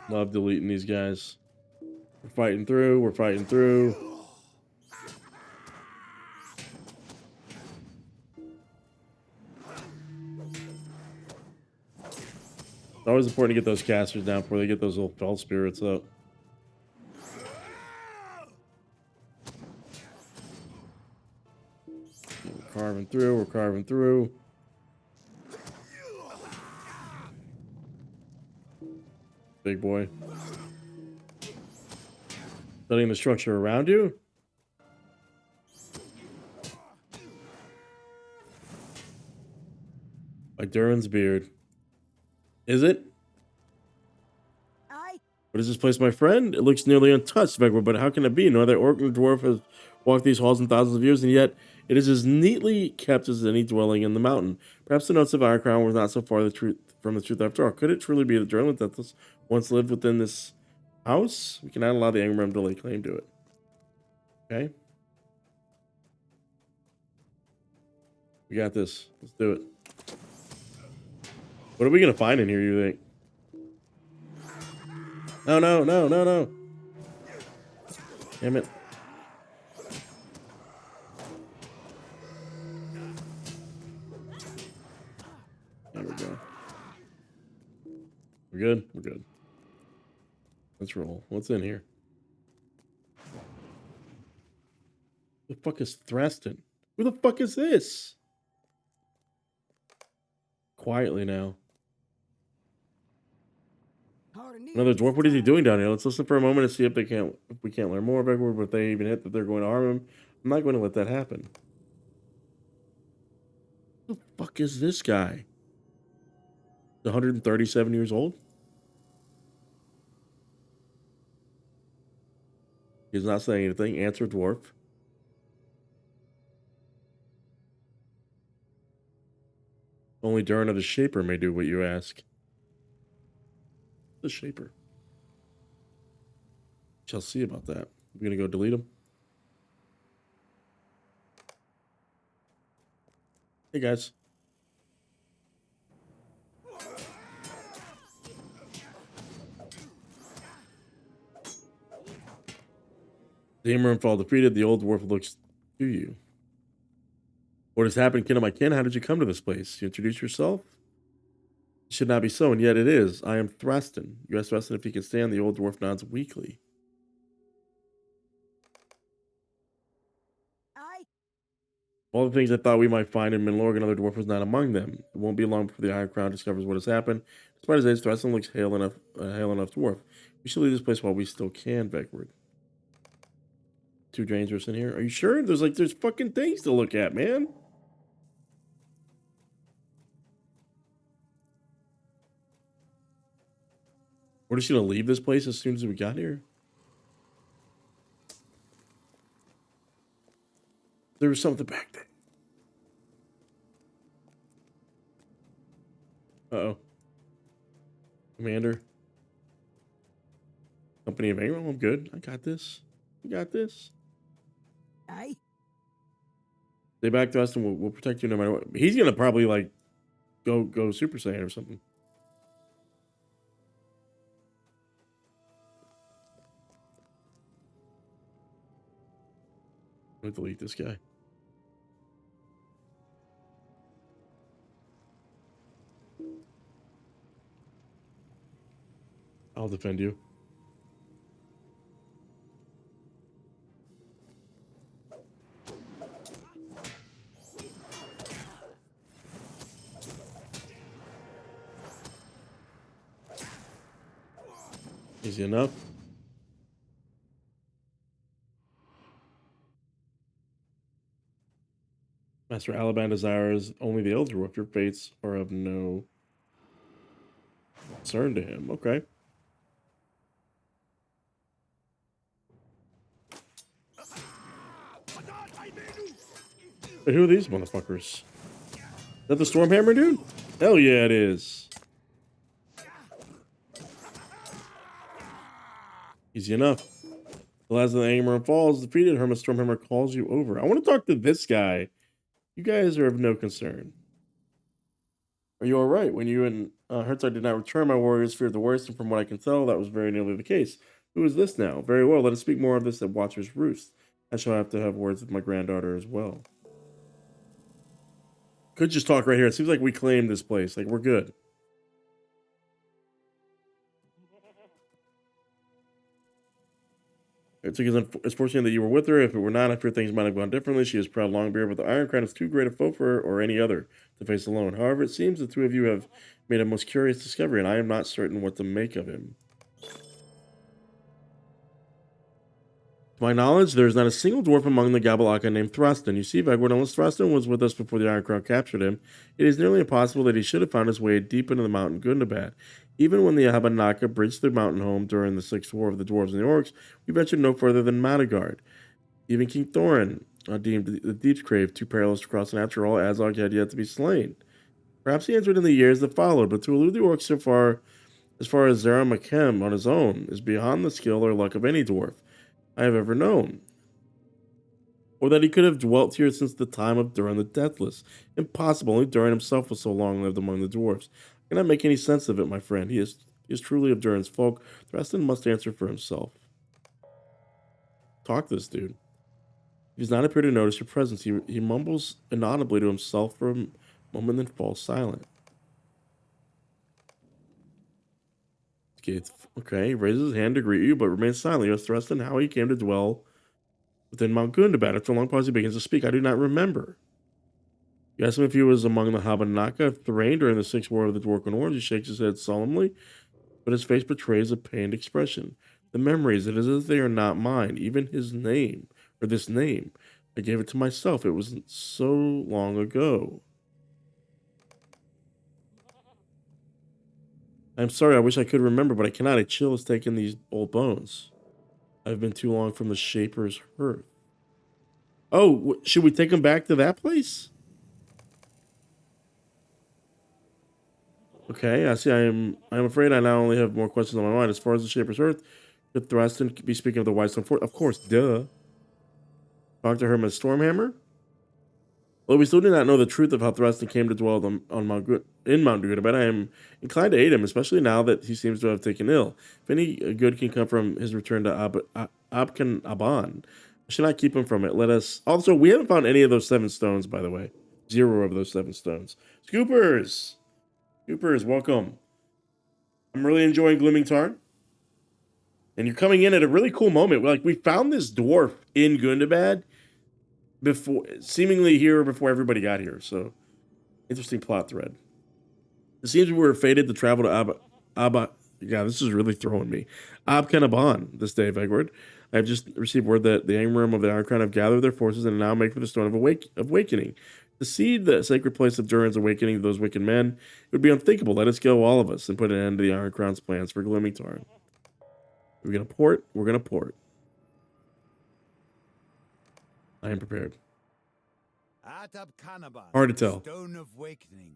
Love deleting these guys. We're fighting through. We're fighting through. always important to get those casters down before they get those little fell spirits up. We're carving through, we're carving through. Big boy. Studying the structure around you? By Durin's beard. Is it? Aye. What is this place, my friend? It looks nearly untouched, Vegward, but how can it be? No other orc or dwarf has walked these halls in thousands of years, and yet it is as neatly kept as any dwelling in the mountain. Perhaps the notes of Ironcrown were not so far from the truth after all. Could it truly be the journal that this once lived within this house? We cannot allow the Angmar to lay claim to it. Okay. We got this. Let's do it. What are we gonna find in here, you think? No, no, no, no, no. Damn it. There we go. We're good? We're good. Let's roll. What's in here? Who the fuck is Thraston? Who the fuck is this? Quietly now. Another dwarf? What is he doing down here? Let's listen for a moment and see if we can't learn more of Vegward, but if they even hit that they're going to harm him. I'm not going to let that happen. Who the fuck is this guy? 137 years old? He's not saying anything. Answer dwarf. Only Durin of the Shaper may do what you ask. The Shaper. Shall see about that. We're gonna go delete him. Hey guys. The Angmar fall defeated. The old dwarf looks to you. What has happened, kin of my kin? How did you come to this place? You introduce yourself? It should not be so, and yet it is. I am Thraston. You ask Thraston if he can stand. The old dwarf nods weakly. Aye. All the things I thought we might find in Minlorg, another dwarf was not among them. It won't be long before the Iron Crown discovers what has happened. Despite his age, Thraston looks hale enough dwarf. We should leave this place while we still can, Vegward. Too dangerous in here. Are you sure? There's fucking things to look at, man. We're just gonna leave this place as soon as we got here. There was something back there. Uh-oh. Commander. Company of Angmar. I'm good. I got this. We got this. Aye. Stay back to us and we'll protect you no matter what. He's gonna probably like go Super Saiyan or something. I'm gonna delete this guy. I'll defend you. Easy enough. Master Alban desires only the Elder Dwarf. Your fates are of no concern to him. Okay. But who are these motherfuckers? Is that the Stormhammer dude? Hell yeah, it is. Easy enough. The last of the Angmar falls defeated. Hermit Stormhammer calls you over. I want to talk to this guy. You guys are of no concern. Are you all right? When you and Herzog did not return, my warriors feared the worst, and from what I can tell, that was very nearly the case. Who is this now? Very well. Let us speak more of this at Watchers Roost. I shall have to have words with my granddaughter as well. Could just talk right here. It seems like we claimed this place. Like, we're good. It's fortunate that you were with her. If it were not, I fear things might have gone differently. She is proud Longbeard, but the Iron Crown is too great a foe for her or any other to face alone. However, it seems the two of you have made a most curious discovery, and I am not certain what to make of him. To my knowledge, there is not a single dwarf among the Gabalaka named Thrustan. You see, Vegward, unless Thrustan was with us before the Iron Crown captured him, it is nearly impossible that he should have found his way deep into the mountain Gundabad. Even when the Abenaka bridged their mountain home during the Sixth War of the Dwarves and the Orcs, we ventured no further than Madagard. Even King Thorin deemed the Deep's Crave too perilous to cross, and after all, Azog had yet to be slain. Perhaps he entered in the years that followed, but to elude the Orcs as far as Zaramakem on his own is beyond the skill or luck of any dwarf I have ever known. Or that he could have dwelt here since the time of Durin the Deathless. Impossible, only Durin himself was so long lived among the dwarves. I cannot make any sense of it, my friend. He is truly of Durin's folk. Thrustan must answer for himself. Talk to this dude. He does not appear to notice your presence. He mumbles inaudibly to himself for a moment, then falls silent. Okay, he raises his hand to greet you, but remains silent. You ask Thrustan how he came to dwell within Mount Gundabad. After a long pause, he begins to speak. I do not remember. You ask him if he was among the Habanaka of Thrain during the Sixth War of the Dwarven Wars. He shakes his head solemnly, but his face betrays a pained expression. The memories, it is as if they are not mine. Even his name, or this name, I gave it to myself. It was so long ago. I'm sorry, I wish I could remember, but I cannot. A chill has taken these old bones. I've been too long from the Shaper's hearth. Oh, should we take him back to that place? Okay, I see. I'm afraid I now only have more questions on my mind. As far as the Shaper's hearth, could Thrustan be speaking of the Whitestone Fort? Of course, duh. Talk to Herman Stormhammer? Well, we still do not know the truth of how Thrustan came to dwell in Mount Gundabad. I am inclined to aid him, especially now that he seems to have taken ill. If any good can come from his return to Abkân'aban, I should not keep him from it. Let us... Also, we haven't found any of those 7 stones, by the way. 0 of those 7 stones. Scoopers! Scoopers, welcome. I'm really enjoying Gloomingtarn. And you're coming in at a really cool moment. Like, we found this dwarf in Gundabad seemingly here before everybody got here. So, interesting plot thread. It seems we were fated to travel to yeah, this is really throwing me. Abkân'aban this day, Vegward. I have just received word that the Angmar of the Iron Crown have gathered their forces and now make for the Stone of Awakening. To see the sacred place of Durin's awakening of those wicked men, it would be unthinkable. Let us go, all of us, and put an end to the Iron Crown's plans for Gloomingtarn. We're going to port. We're going to port. I am prepared. At Abkân'aban, Hard to tell. Stone of Awakening,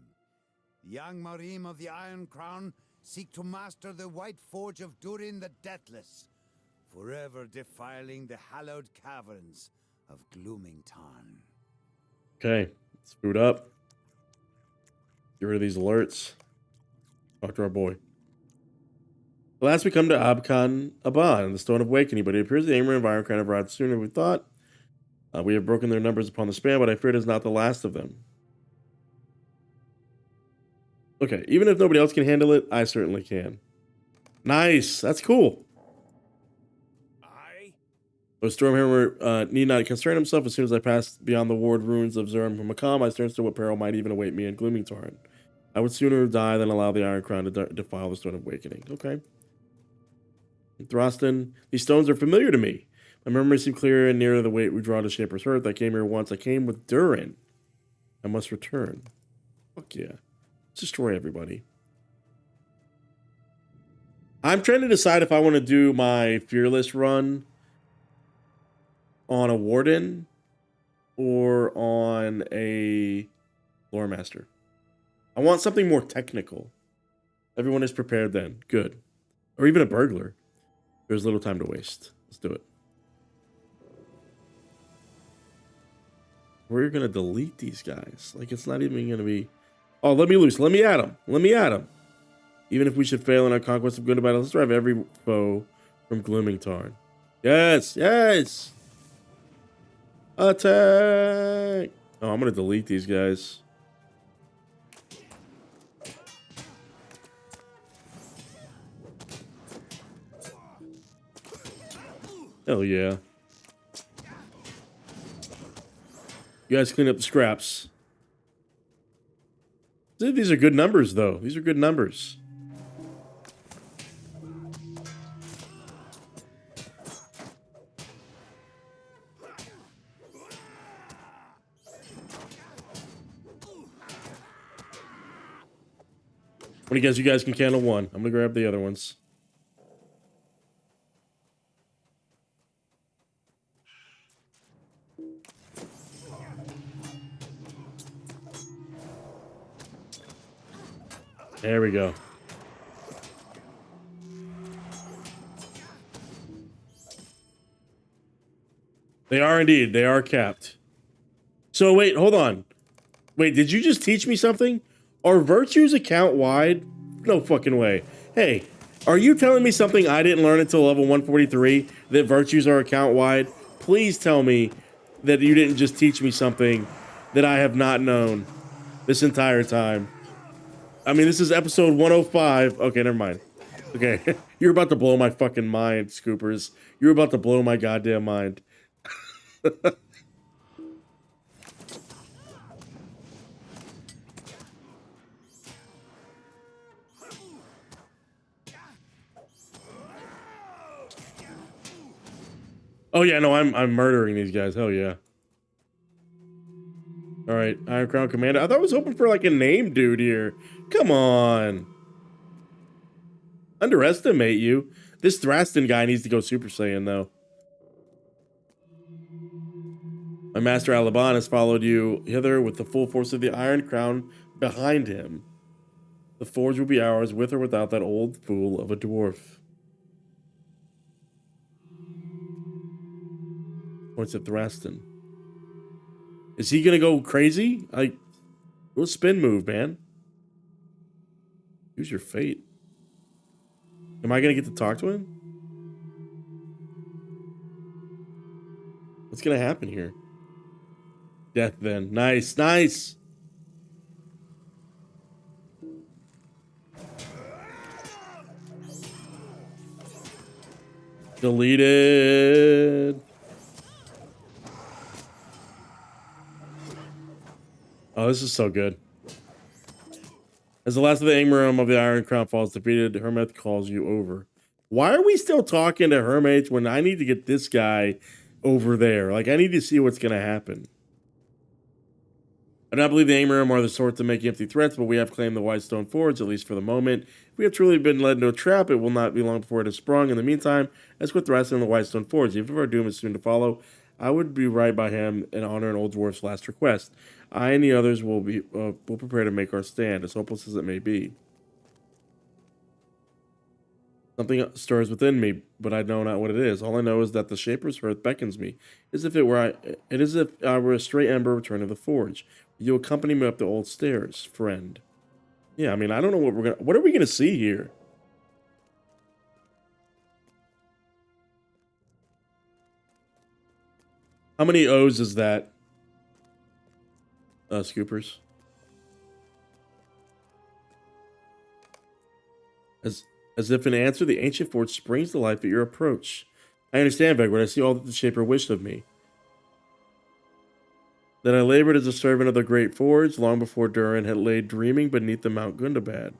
the Angmar of the Iron Crown seek to master the White Forge of Durin the Deathless, forever defiling the hallowed caverns of Gloomingtarn. Okay, let's boot up. Get rid of these alerts. Talk to our boy. Last we come to Abkân'aban, the Stone of Awakening, but it appears the Angmar of Iron Crown have arrived sooner than we thought. We have broken their numbers upon the span, but I fear it is not the last of them. Okay, even if nobody else can handle it, I certainly can. Nice, that's cool. But Stormhammer need not concern himself. As soon as I pass beyond the ward ruins of Zurmhammakam, I stare to what peril might even await me in Gloomingtarn. I would sooner die than allow the Iron Crown to defile the Stone of Awakening. Okay. Thrustan, these stones are familiar to me. My memories seem clearer and nearer the weight we draw to Shaper's Hearth. I came here once. I came with Durin. I must return. Fuck yeah. Let's destroy everybody. I'm trying to decide if I want to do my Fearless run on a Warden or on a Lore Master. I want something more technical. Everyone is prepared then. Good. Or even a Burglar. There's little time to waste. Let's do it. We're going to delete these guys. Like, it's not even going to be... Oh, let me loose. Let me at him. Let me at him. Even if we should fail in our conquest of Gundabad, let's drive every foe from Gloomingtarn. Yes. Yes. Attack. Oh, I'm going to delete these guys. Hell yeah. You guys clean up the scraps. These are good numbers, though. These are good numbers. When you guys can handle one. I'm gonna grab the other ones. There we go. They are indeed. They are capped. So wait, hold on. Wait, did you just teach me something? Are virtues account wide? No fucking way. Hey, are you telling me something I didn't learn until level 143? That virtues are account wide? Please tell me that you didn't just teach me something that I have not known this entire time. I mean, this is episode 105. Okay, never mind. Okay, you're about to blow my fucking mind, Scoopers. You're about to blow my goddamn mind. Oh yeah, no, I'm murdering these guys. Hell yeah. All right, Iron Crown Commander. I thought I was hoping for like a name dude here. Come on. Underestimate you. This Thraston guy needs to go Super Saiyan though. My master Alban has followed you hither with the full force of the Iron Crown behind him. The forge will be ours, with or without that old fool of a dwarf. Points at Thraston. Is he gonna go crazy? Like, go spin move, man. Use your fate. Am I gonna get to talk to him? What's gonna happen here? Death then. Nice, nice. Deleted. Oh, this is so good. As the last of the Angmar of the Iron Crown falls defeated, Hermeth calls you over. Why are we still talking to Hermeth when I need to get this guy over there? Like, I need to see what's going to happen. I do not believe the Angmar are the sort to make empty threats, but we have claimed the White Stone Forge, at least for the moment. If we have truly been led into a trap, it will not be long before it is sprung. In the meantime, let's quit thrashing the White Stone Forge. Even if our doom is soon to follow, I would be right by him and honor an old dwarf's last request. I and the others will prepare to make our stand, as hopeless as it may be. Something stirs within me, but I know not what it is. All I know is that the Shaper's Hearth beckons me, as if it is as if I were a stray ember returning to the forge. You accompany me up the old stairs, friend. Yeah, I mean, I don't know what are we gonna see here? How many O's is that? Scoopers. As if in answer, the ancient forge springs to life at your approach. I understand, Vegward. I see all that the Shaper wished of me. That I labored as a servant of the great forge long before Durin had laid dreaming beneath the Mount Gundabad.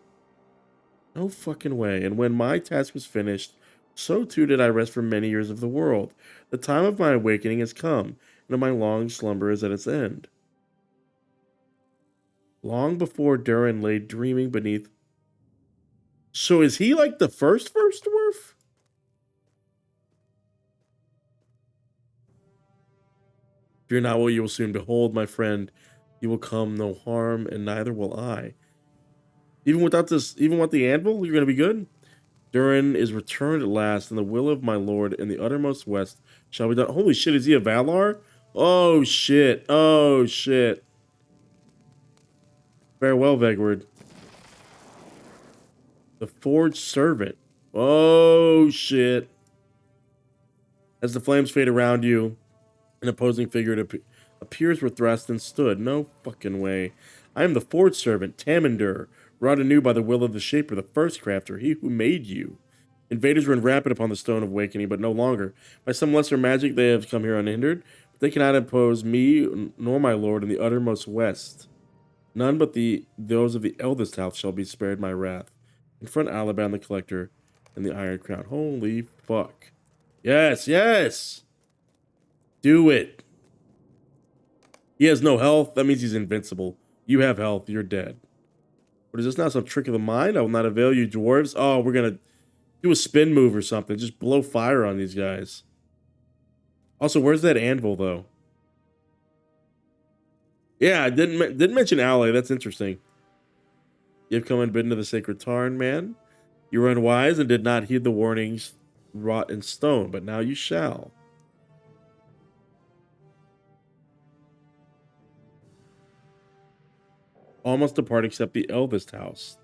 No fucking way. And when my task was finished, so too did I rest from many years of the world. The time of my awakening has come, and my long slumber is at its end. Long before Durin lay dreaming beneath. So is he like the first dwarf? Fear not what you will soon behold, my friend. You will come no harm, and neither will I. Even with the anvil, you're gonna be good? Durin is returned at last, and the will of my lord in the uttermost west shall be done. Holy shit, is he a Valar? Oh shit. Oh shit. Farewell, Vegward. The forged servant. Oh shit. As the flames fade around you, an opposing figure appears where Thraston stood. No fucking way. I am the forged servant, Tamandur, wrought anew by the will of the Shaper, the first crafter, he who made you. Invaders run rapid upon the Stone of Awakening, but no longer. By some lesser magic, they have come here unhindered. But they cannot impose me nor my lord in the uttermost west. None but those of the Eldest House shall be spared my wrath. Confront Alban the Collector and the Iron Crown. Holy fuck. Yes, yes! Do it. He has no health. That means he's invincible. You have health. You're dead. What is this now? Some trick of the mind? I will not avail you, dwarves. Oh, we're going to do a spin move or something. Just blow fire on these guys. Also, where's that anvil, though? Yeah, I didn't mention ally. That's interesting. You have come unbidden to the Sacred Tarn, man. You were unwise and did not heed the warnings wrought in stone, but now you shall. All must depart except the Eldest House.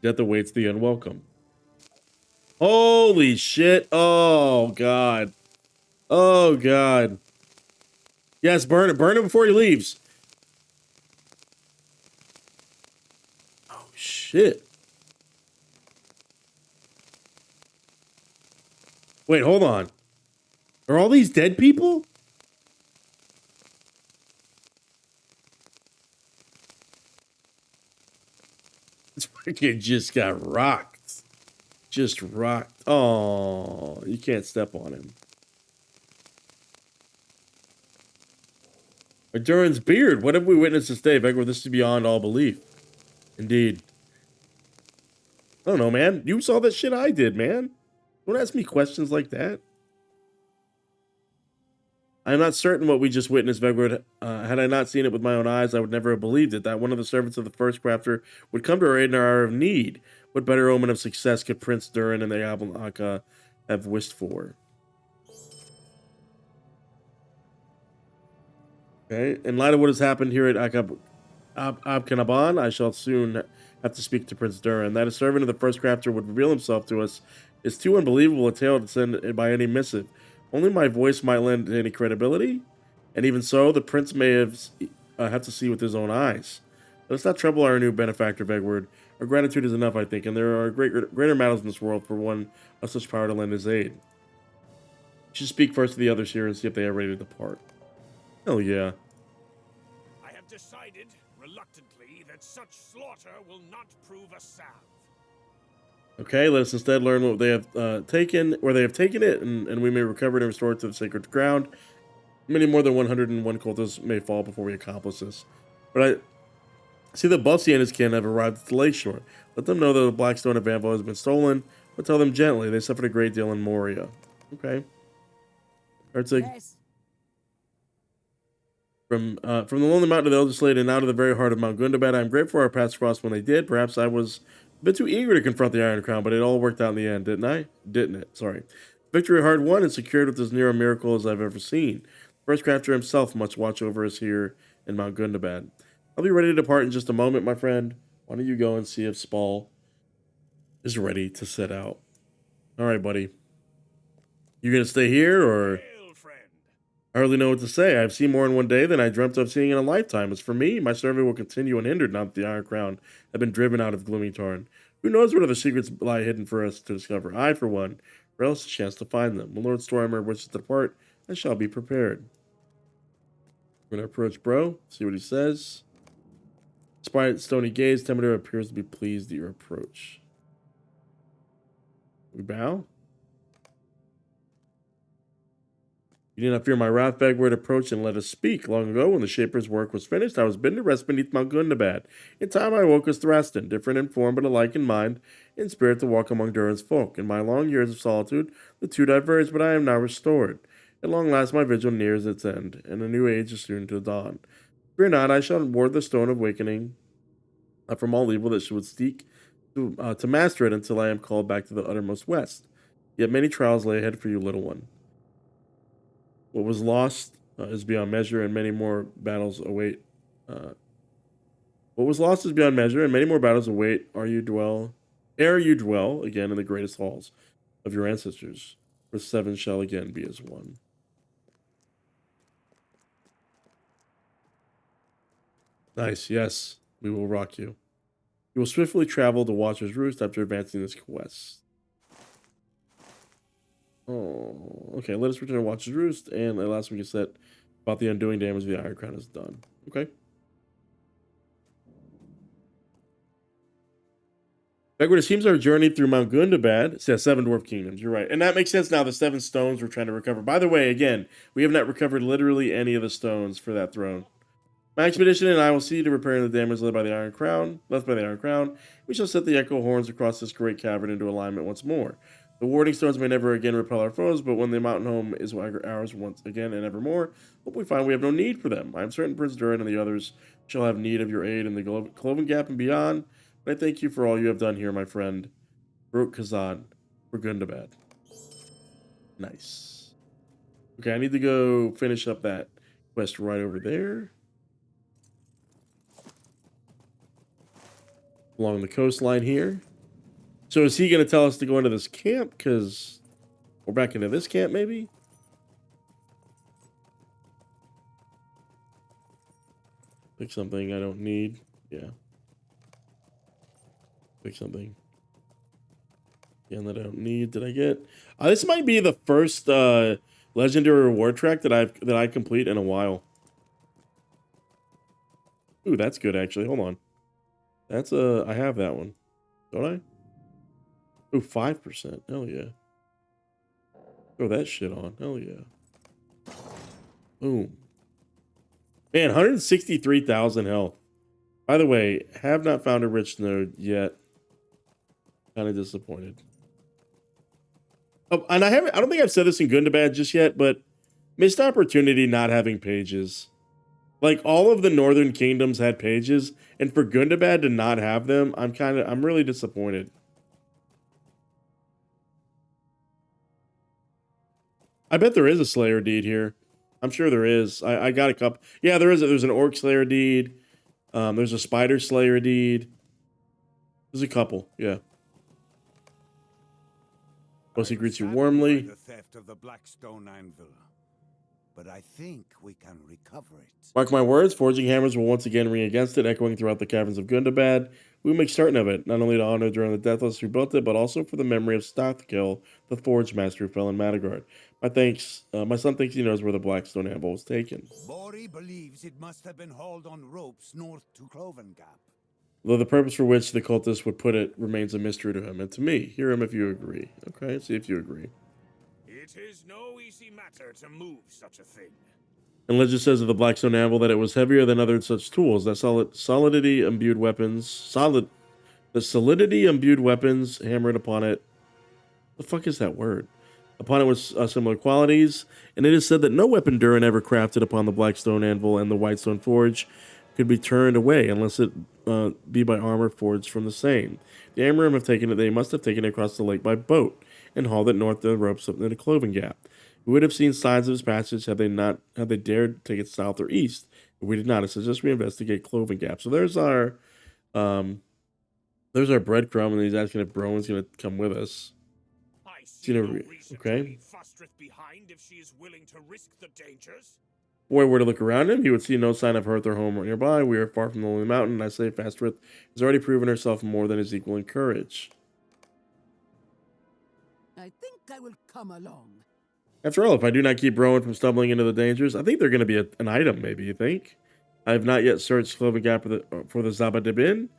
Death awaits the unwelcome. Holy shit. Oh, God. Oh, God. Yes, burn it. Burn it before he leaves. Oh, shit. Wait, hold on. Are all these dead people? This fucking just got rocked. Just rocked. Oh, you can't step on him. Durin's beard. What have we witnessed this day, Vegward? This is beyond all belief. Indeed. I don't know, man. You saw that shit I did, man. Don't ask me questions like that. I'm not certain what we just witnessed, Vegward. Had I not seen it with my own eyes, I would never have believed it, that one of the servants of the first crafter would come to our aid in our hour of need. What better omen of success could Prince Durin and the Abkân'aban have wished for? Okay, in light of what has happened here at Abkân'aban, I shall soon have to speak to Prince Durin. That a servant of the first crafter would reveal himself to us is too unbelievable a tale to send by any missive. Only my voice might lend any credibility, and even so, the prince may have to see with his own eyes. Let us not trouble our new benefactor, Vegward. Our gratitude is enough, I think, and there are greater matters in this world for one of such power to lend his aid. You should speak first to the others here and see if they are ready to depart. Hell yeah. I have decided, reluctantly, that such slaughter will not prove a salve. Okay, let us instead learn what they have taken, where they have taken it, and we may recover it and restore it to the sacred ground. Many more than 101 cultists may fall before we accomplish this. But I see that Bussy and his kin have arrived at the lakeshore. Let them know that the Black Stone of Anvil has been stolen, but tell them gently they suffered a great deal in Moria. Okay. Herzig. Yes. From the lonely mountain of the Eldest Slade and out of the very heart of Mount Gundabad, I am grateful our paths crossed when they did. Perhaps I was a bit too eager to confront the Iron Crown, but it all worked out in the end, didn't I? Didn't it? Sorry. Victory hard won and secured with as near a miracle as I've ever seen. First crafter himself must watch over us here in Mount Gundabad. I'll be ready to depart in just a moment, my friend. Why don't you go and see if Spall is ready to set out? All right, buddy. You gonna stay here, or? Hail, friend. I hardly know what to say. I've seen more in one day than I dreamt of seeing in a lifetime. As for me, my survey will continue unhindered now that the Iron Crown have been driven out of Gloomingtarn. Who knows what other secrets lie hidden for us to discover? I, for one, relish a chance to find them. When Lord Stormer wishes to depart, I shall be prepared. We're gonna approach bro, see what he says. Despite stony gaze, Temperature appears to be pleased at your approach. We bow. You did not fear my wrath, Vegward. Approach and let us speak. Long ago, when the Shaper's work was finished, I was bidden to rest beneath Mount Gundabad. In time, I woke as Thraston, different in form but alike in mind, in spirit to walk among Durin's folk. In my long years of solitude, the two diverged, but I am now restored. At long last, my vigil nears its end, and a new age is soon to dawn. Fear not, I shall ward the Stone of Awakening from all evil that should seek to master it until I am called back to the uttermost west. Yet many trials lay ahead for you, little one. What was lost is beyond measure, and many more battles await. What was lost is beyond measure, and many more battles await. Ere you dwell again in the greatest halls of your ancestors, for seven shall again be as one. Nice, yes, we will rock you. You will swiftly travel to Watchers Roost after advancing this quest. Oh, okay. Let us return to Watchers Roost, and the last we can set about the undoing damage of the Iron Crown is done. Okay. Vegward, it seems our journey through Mount Gundabad, yeah, 7 dwarf kingdoms, you're right. And that makes sense now, the 7 stones we're trying to recover. By the way, again, we have not recovered literally any of the stones for that throne. My expedition and I will see to repairing the damage left by the Iron Crown. We shall set the echo horns across this great cavern into alignment once more. The warding stones may never again repel our foes, but when the mountain home is ours once again and evermore, hope we find we have no need for them. I am certain Prince Durin and the others shall have need of your aid in the Cloven Gap and beyond. I thank you for all you have done here, my friend. Brok Kazan for Gundabad. Nice. Okay, I need to go finish up that quest right over there. Along the coastline here. So is he going to tell us to go into this camp? Because we're back into this camp, maybe? Pick something I don't need. Yeah. Pick something. Again, that I don't need. Did I get? This might be the first legendary reward track that I complete in a while. Ooh, that's good actually. Hold on. That's I have that one, don't I? Ooh, 5%. Hell yeah. Throw that shit on. Hell yeah. Boom. Man, 163,000 health. By the way, have not found a rich node yet. Kind of disappointed. Oh, and I don't think I've said this in Gundabad just yet, but missed opportunity not having pages. Like, all of the northern kingdoms had pages, and for Gundabad to not have them, I'm really disappointed. I bet there is a Slayer deed here. I'm sure there is. I got a couple. Yeah, there is. There's an Orc Slayer deed. There's a Spider Slayer deed. There's a couple. Yeah. He greets you warmly. The theft of the Blackstone anvil, but I think we can recover it. Mark my words, forging hammers will once again ring against it, echoing throughout the caverns of Gundabad. We will make certain of it, not only to honor during the deathless who built it, but also for the memory of Stothkill, the forge master who fell in Madagard. My son thinks he knows where the Blackstone anvil was taken. Bori believes it must have been hauled on ropes north to Cloven Gap. Though the purpose for which the cultist would put it remains a mystery to him and to me. Hear him if you agree. Okay, see if you agree. It is no easy matter to move such a thing. And legend says of the Blackstone anvil that it was heavier than other such tools. That solidity imbued weapons hammered upon it. The fuck is that word? Upon it was similar qualities, and it is said that no weapon Durin ever crafted upon the Blackstone anvil and the Whitestone forge could be turned away unless it be by armor forged from the same. The Angmar have taken it. They must have taken it across the lake by boat and hauled it north the ropes up into the Cloven Gap. We would have seen signs of his passage had they dared take it south or east. But we did not. It suggests we investigate Cloven Gap. So there's our breadcrumb, and he's asking if Browan's going to come with us. I see no reason okay. to leave Fastrith behind if she is willing to risk the dangers. Boy were to look around him, he would see no sign of hearth or home nearby. We are far from the lonely mountain, and I say Fastrith has already proven herself more than his equal in courage. I think I will come along. After all, if I do not keep Rowan from stumbling into the dangers, I think they're going to be an item, maybe, you think? I have not yet searched Cloven Gap for the Zabadibin,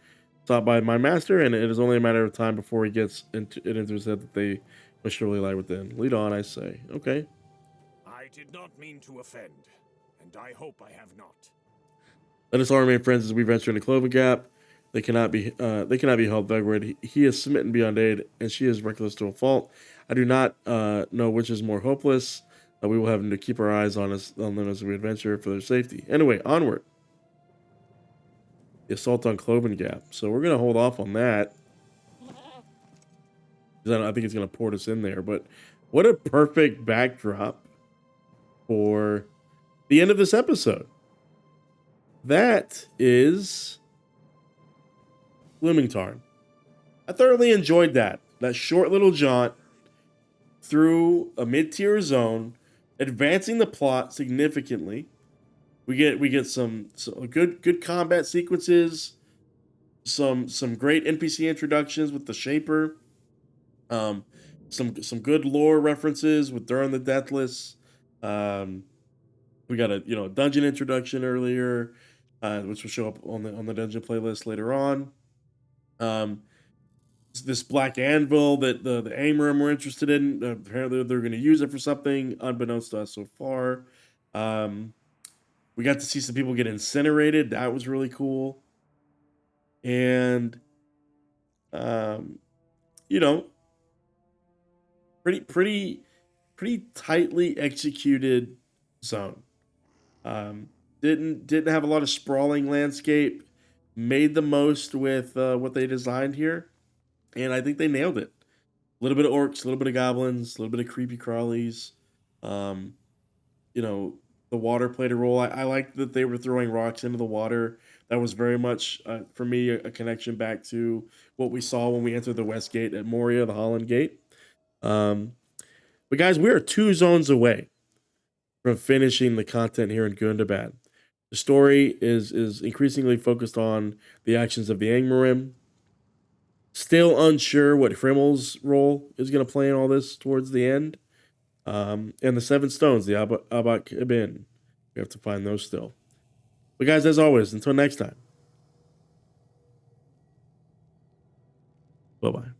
sought by my master, and it is only a matter of time before he gets into his head that they must surely lie within. Lead on, I say. Okay. I did not mean to offend, and I hope I have not. Let us all remain friends as we venture into Cloven Gap. They cannot be held, Vegward. He is smitten beyond aid, and she is reckless to a fault. I do not know which is more hopeless. We will have to keep our eyes on them as we adventure for their safety. Anyway, onward. The assault on Cloven Gap. So we're going to hold off on that. I think it's going to port us in there. But what a perfect backdrop for the end of this episode. That is Gloomingtarn. I thoroughly enjoyed that short little jaunt through a mid-tier zone, advancing the plot significantly. We get some good combat sequences, some great NPC introductions with the Shaper. Some good lore references with Durin the Deathless. We got a dungeon introduction earlier, which will show up on the dungeon playlist later on. This black anvil that the Angmar were interested in. Apparently, they're going to use it for something unbeknownst to us so far. We got to see some people get incinerated. That was really cool. And, you know, pretty tightly executed zone. Didn't have a lot of sprawling landscape. Made the most with what they designed here, and I think they nailed it. A little bit of orcs, a little bit of goblins, a little bit of creepy crawlies. The water played a role. I liked that they were throwing rocks into the water. That was very much, for me, a connection back to what we saw when we entered the West Gate at Moria, the Holland Gate. But guys, we are 2 zones away from finishing the content here in Gundabad. The story is increasingly focused on the actions of the Angmar. Still unsure what Hrimmel's role is going to play in all this towards the end. And the 7 stones, the Abkân'aban. We have to find those still. But guys, as always, until next time. Bye-bye.